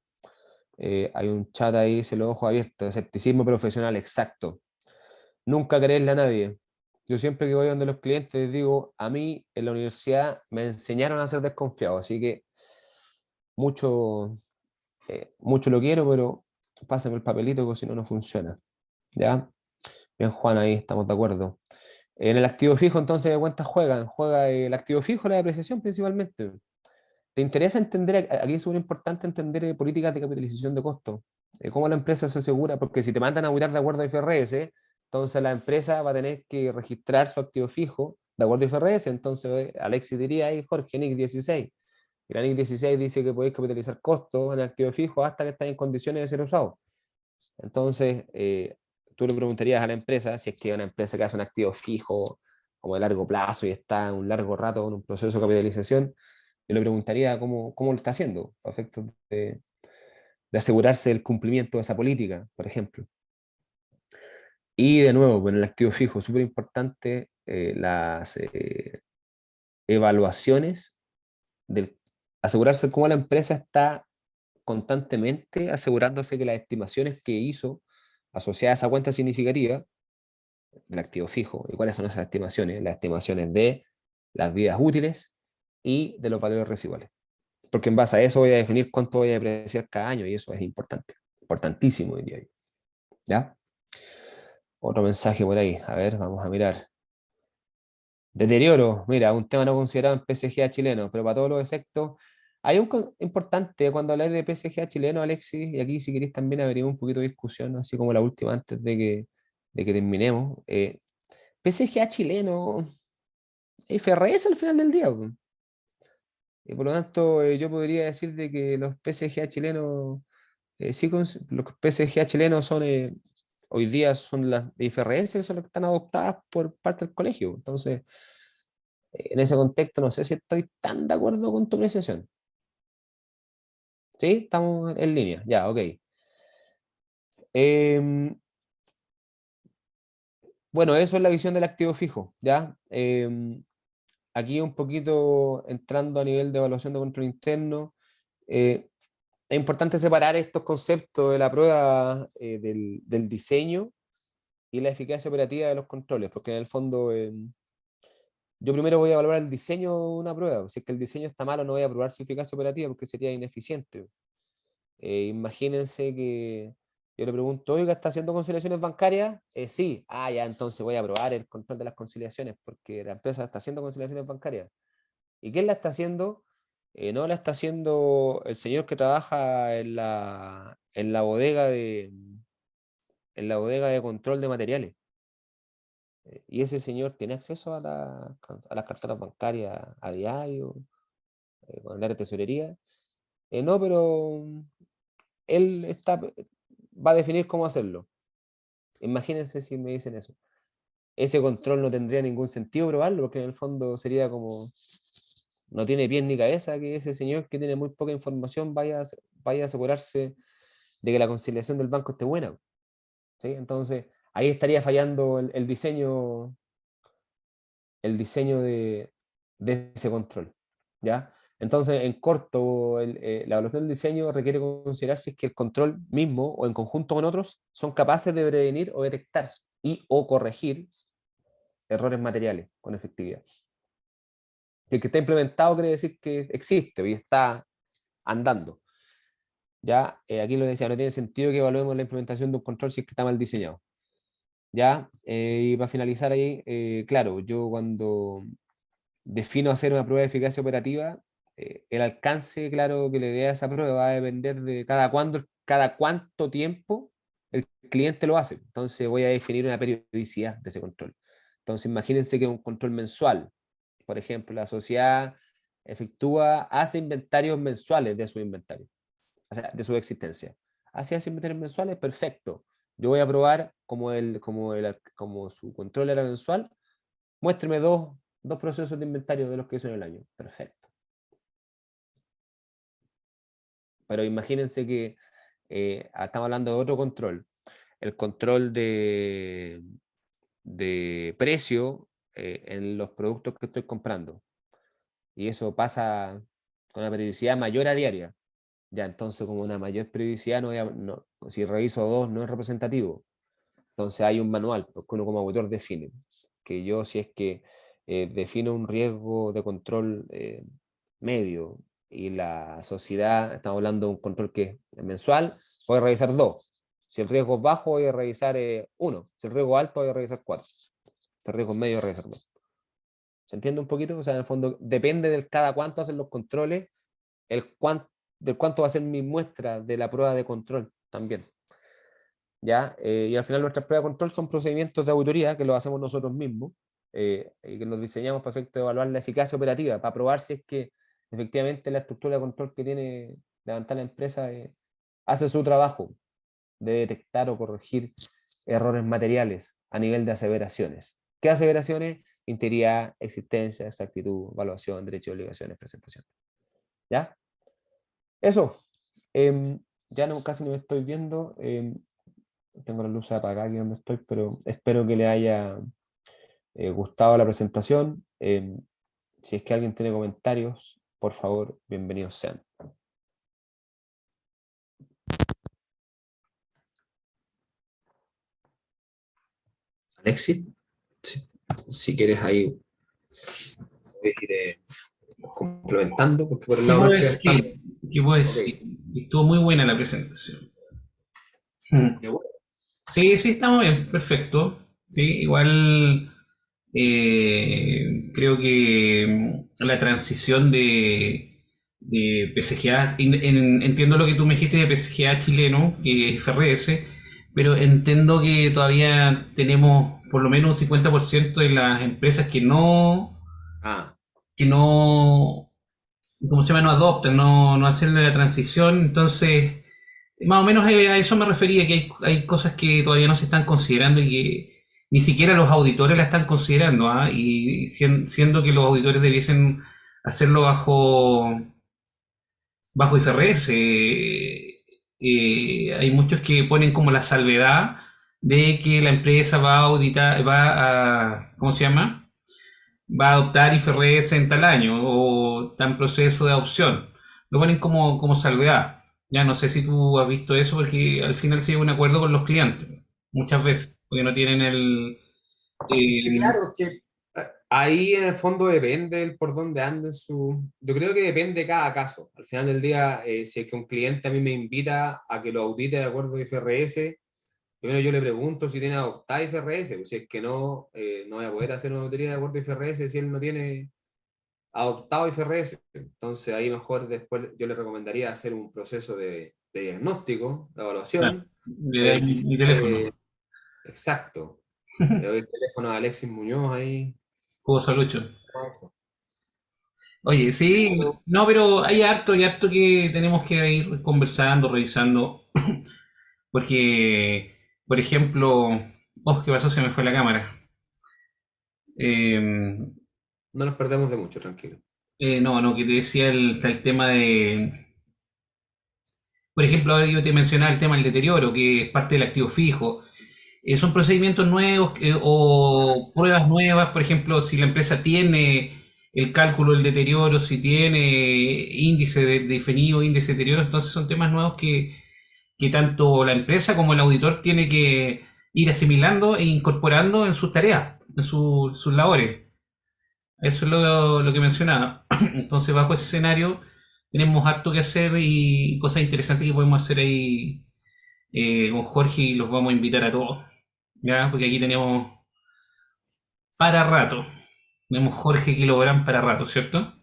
Hay un chat ahí, se lo ojo abierto, escepticismo profesional, exacto. Nunca creerle a nadie. Yo siempre que voy donde los clientes digo, a mí en la universidad me enseñaron a ser desconfiado, así que mucho, mucho lo quiero, pero pásame el papelito porque si no, no funciona. ¿Ya? Bien, Juan, ahí estamos de acuerdo. En el activo fijo, entonces, ¿qué cuentas juegan? Juega el activo fijo, la depreciación principalmente. ¿Te interesa entender, aquí es súper importante entender políticas de capitalización de costos? ¿Cómo la empresa se asegura? Porque si te mandan a auditar de acuerdo a IFRS, entonces la empresa va a tener que registrar su activo fijo de acuerdo a IFRS. Entonces Alexis diría ahí, Jorge, NIC 16. Y la NIC 16 dice que podéis capitalizar costos en activo fijo hasta que estén en condiciones de ser usado. Entonces, tú le preguntarías a la empresa, si es que es una empresa que hace un activo fijo como de largo plazo y está un largo rato en un proceso de capitalización, yo le preguntaría cómo lo está haciendo, a efectos de asegurarse el cumplimiento de esa política, por ejemplo. Y de nuevo, con el activo fijo, súper importante las evaluaciones, asegurarse cómo la empresa está constantemente asegurándose que las estimaciones que hizo asociadas a esa cuenta significativa del activo fijo. ¿Y cuáles son esas estimaciones? Las estimaciones de las vidas útiles y de los valores residuales. Porque en base a eso voy a definir cuánto voy a depreciar cada año y eso es importante, importantísimo, diría yo. ¿Ya? Otro mensaje por ahí. A ver, vamos a mirar. Deterioro, mira, un tema no considerado en PSGA chileno, pero para todos los efectos, hay un importante cuando habláis de PSGA chileno, Alexis, y aquí si queréis también abrimos un poquito de discusión, así como la última antes de que terminemos. PSGA chileno, FRS al final del día. Po. Y por lo tanto, yo podría decir de que los PSGA chilenos, sí, los PSGA chilenos son, hoy día son las IFRS, son las que están adoptadas por parte del colegio. Entonces, en ese contexto, no sé si estoy tan de acuerdo con tu apreciación. ¿Sí? Estamos en línea. Ya, ok. Bueno, eso es la visión del activo fijo, ¿ya? Aquí un poquito entrando a nivel de evaluación de control interno, es importante separar estos conceptos de la prueba del diseño y la eficacia operativa de los controles, porque en el fondo yo primero voy a evaluar el diseño de una prueba. Si es que el diseño está malo, no voy a probar su eficacia operativa porque sería ineficiente. Imagínense que yo le pregunto, oiga, ¿está haciendo conciliaciones bancarias? Sí. Ah, ya, entonces voy a probar el control de las conciliaciones porque la empresa está haciendo conciliaciones bancarias. ¿Y quién la está haciendo? No la está haciendo el señor que trabaja en la bodega de control de materiales. Y ese señor tiene acceso a las carteras bancarias a diario, con el área de tesorería. No, pero él va a definir cómo hacerlo. Imagínense si me dicen eso. Ese control no tendría ningún sentido probarlo, porque en el fondo sería como, no tiene pies ni cabeza que ese señor que tiene muy poca información vaya a asegurarse de que la conciliación del banco esté buena. ¿Sí? Entonces, ahí estaría fallando el diseño de ese control. ¿Ya? Entonces, en corto, la evaluación del diseño requiere considerar si es que el control mismo o en conjunto con otros son capaces de prevenir o detectar y o corregir errores materiales con efectividad. Si el que está implementado quiere decir que existe y está andando. Ya, aquí lo decía, no tiene sentido que evaluemos la implementación de un control si es que está mal diseñado. Ya, y para finalizar ahí, claro, yo cuando defino hacer una prueba de eficacia operativa, el alcance, claro, que le dé a esa prueba va a depender de cada cuánto tiempo el cliente lo hace. Entonces voy a definir una periodicidad de ese control. Entonces imagínense que un control mensual, por ejemplo, la sociedad hace inventarios mensuales de su inventario, o sea, de su existencia. Hace inventarios mensuales, perfecto. Yo voy a probar como su control era mensual, muéstreme dos procesos de inventario de los que hizo en el año. Perfecto. Pero imagínense que estamos hablando de otro control. El control de precio en los productos que estoy comprando. Y eso pasa con una periodicidad mayor a diaria. Ya, entonces como una mayor periodicidad, si reviso dos no es representativo. Entonces hay un manual porque uno como auditor define. Que yo si es que defino un riesgo de control medio y la sociedad, estamos hablando de un control que es mensual, voy a revisar dos. Si el riesgo es bajo, voy a revisar uno. Si el riesgo es alto, voy a revisar cuatro. riesgo medio, reserva. ¿Se entiende un poquito? O sea, en el fondo depende del cada cuánto hacen los controles, del cuánto va a ser mi muestra de la prueba de control también. ¿Ya? Y al final nuestras pruebas de control son procedimientos de auditoría que los hacemos nosotros mismos y que los diseñamos para efecto de evaluar la eficacia operativa, para probar si es que efectivamente la estructura de control que tiene levantar la empresa hace su trabajo de detectar o corregir errores materiales a nivel de aseveraciones. ¿Qué aseveraciones? Integridad, existencia, exactitud, evaluación, derechos y obligaciones, presentación. ¿Ya? Eso. Ya no, casi no me estoy viendo. Tengo la luz apagada aquí donde estoy, pero espero que le haya gustado la presentación. Si es que alguien tiene comentarios, por favor, bienvenidos sean. Alexis, si quieres ahí puedes ir complementando, porque por el lado ¿Qué puedo decir? Estuvo muy buena la presentación. Sí, estamos bien, perfecto. Sí, igual creo que la transición de PSGA, entiendo lo que tú me dijiste de PSGA chileno, que es FRS, pero entiendo que todavía tenemos por lo menos un 50% de las empresas que no, ¿cómo se llama? No adoptan, no hacen la transición, entonces más o menos a eso me refería, que hay cosas que todavía no se están considerando y que ni siquiera los auditores la están considerando, ¿ah? Y siendo que los auditores debiesen hacerlo bajo IFRS. Hay muchos que ponen como la salvedad de que la empresa va a auditar, ¿cómo se llama? Va a adoptar IFRS en tal año o está en proceso de adopción. Lo ponen como salvedad. Ya no sé si tú has visto eso porque al final se llega a un acuerdo con los clientes, muchas veces, porque no tienen Sí, claro, que ahí en el fondo depende el por dónde anden Yo creo que depende de cada caso. Al final del día, si es que un cliente a mí me invita a que lo audite de acuerdo a IFRS, primero yo le pregunto si tiene adoptada IFRS, pues si es que no, no voy a poder hacer una auditoría de acuerdo a IFRS si él no tiene adoptado IFRS. Entonces ahí mejor después yo le recomendaría hacer un proceso de diagnóstico, de evaluación. Le dan mi teléfono. Exacto. Le doy el teléfono a Alexis Muñoz ahí. Juego Salucho. Oye, sí, no, pero hay harto que tenemos que ir conversando, revisando, porque, por ejemplo, ¿qué pasó? Se me fue la cámara. No nos perdemos de mucho, tranquilo. No, que te decía el tema de, por ejemplo, ahora yo te mencionaba el tema del deterioro, que es parte del activo fijo. Son procedimientos nuevos o pruebas nuevas, por ejemplo, si la empresa tiene el cálculo del deterioro, si tiene índice definido, índice de deterioro, entonces son temas nuevos que tanto la empresa como el auditor tiene que ir asimilando e incorporando en sus tareas, en sus labores. Eso es lo que mencionaba. Entonces, bajo ese escenario, tenemos harto que hacer y cosas interesantes que podemos hacer ahí con Jorge y los vamos a invitar a todos. ¿Ya? Porque aquí tenemos para rato. Tenemos Jorge Kilográn para rato, ¿cierto?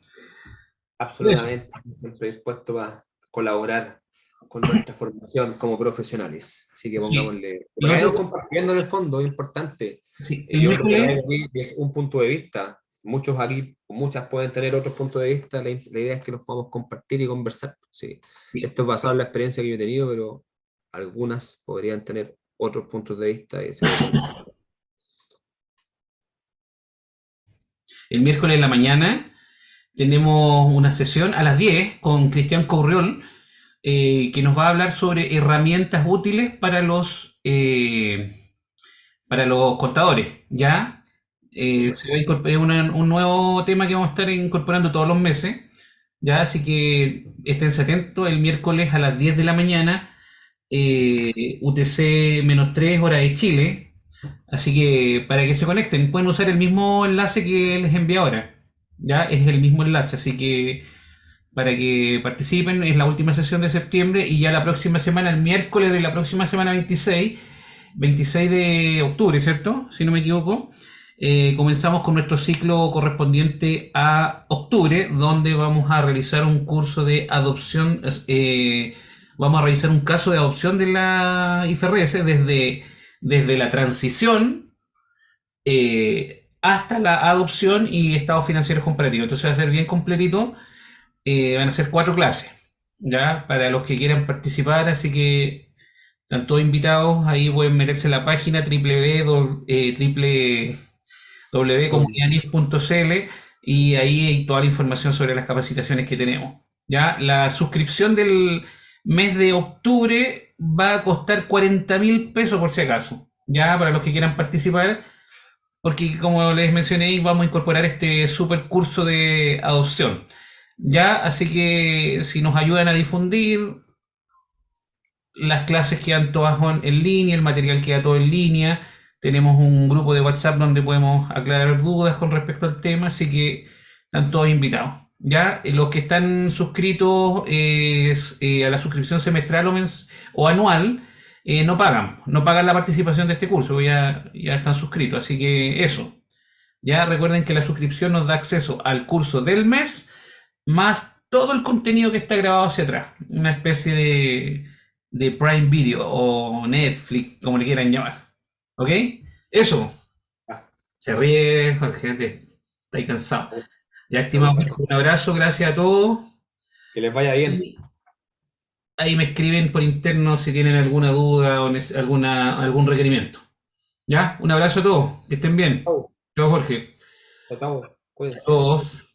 Absolutamente, siempre dispuesto a colaborar con nuestra formación como profesionales. Así que pongámosle. Sí. Vayamos compartiendo en el fondo, es importante. Sí. Yo creo que es un punto de vista. Muchos aquí, muchas pueden tener otros puntos de vista. La idea es que los podamos compartir y conversar. Sí. Esto es basado en la experiencia que yo he tenido, pero algunas podrían tener otros puntos de vista. El miércoles en la mañana tenemos una sesión a las 10 con Cristian Correol, que nos va a hablar sobre herramientas útiles para los contadores. ¿Ya? Se va a incorporar un nuevo tema que vamos a estar incorporando todos los meses. ¿Ya? Así que estén atentos el miércoles a las 10 de la mañana, UTC-3 hora de Chile. Así que para que se conecten, pueden usar el mismo enlace que les envié ahora. Ya es el mismo enlace, así que para que participen, es la última sesión de septiembre y ya la próxima semana, el miércoles de la próxima semana 26 de octubre, ¿cierto? Si no me equivoco, comenzamos con nuestro ciclo correspondiente a octubre, donde vamos a realizar un curso de adopción, vamos a realizar un caso de adopción de la IFRS desde la transición hasta la adopción y estados financieros comparativos. Entonces va a ser bien completito. Van a ser 4 clases, ¿ya? Para los que quieran participar, así que están todos invitados. Ahí pueden meterse en la página www.comunidadnif.cl y ahí hay toda la información sobre las capacitaciones que tenemos. ¿Ya? La suscripción del mes de octubre va a costar 40.000 pesos por si acaso, ya para los que quieran participar, porque como les mencioné, vamos a incorporar este super curso de adopción. Ya, así que si nos ayudan a difundir, las clases quedan todas en línea, el material queda todo en línea. Tenemos un grupo de WhatsApp donde podemos aclarar dudas con respecto al tema, así que están todos invitados. Ya, los que están suscritos a la suscripción semestral o anual, no pagan la participación de este curso, ya están suscritos, así que eso. Ya recuerden que la suscripción nos da acceso al curso del mes, más todo el contenido que está grabado hacia atrás. Una especie de Prime Video o Netflix, como le quieran llamar. ¿Ok? Eso. Ah, Se ríe, Jorge, está ahí cansado. Ya, estimado pregunta. Jorge, un abrazo, gracias a todos. Que les vaya bien. Y ahí me escriben por interno si tienen alguna duda o algún requerimiento. ¿Ya? Un abrazo a todos, que estén bien. Chau. Chao, Jorge. Chau, chau. Cuídense. Todos.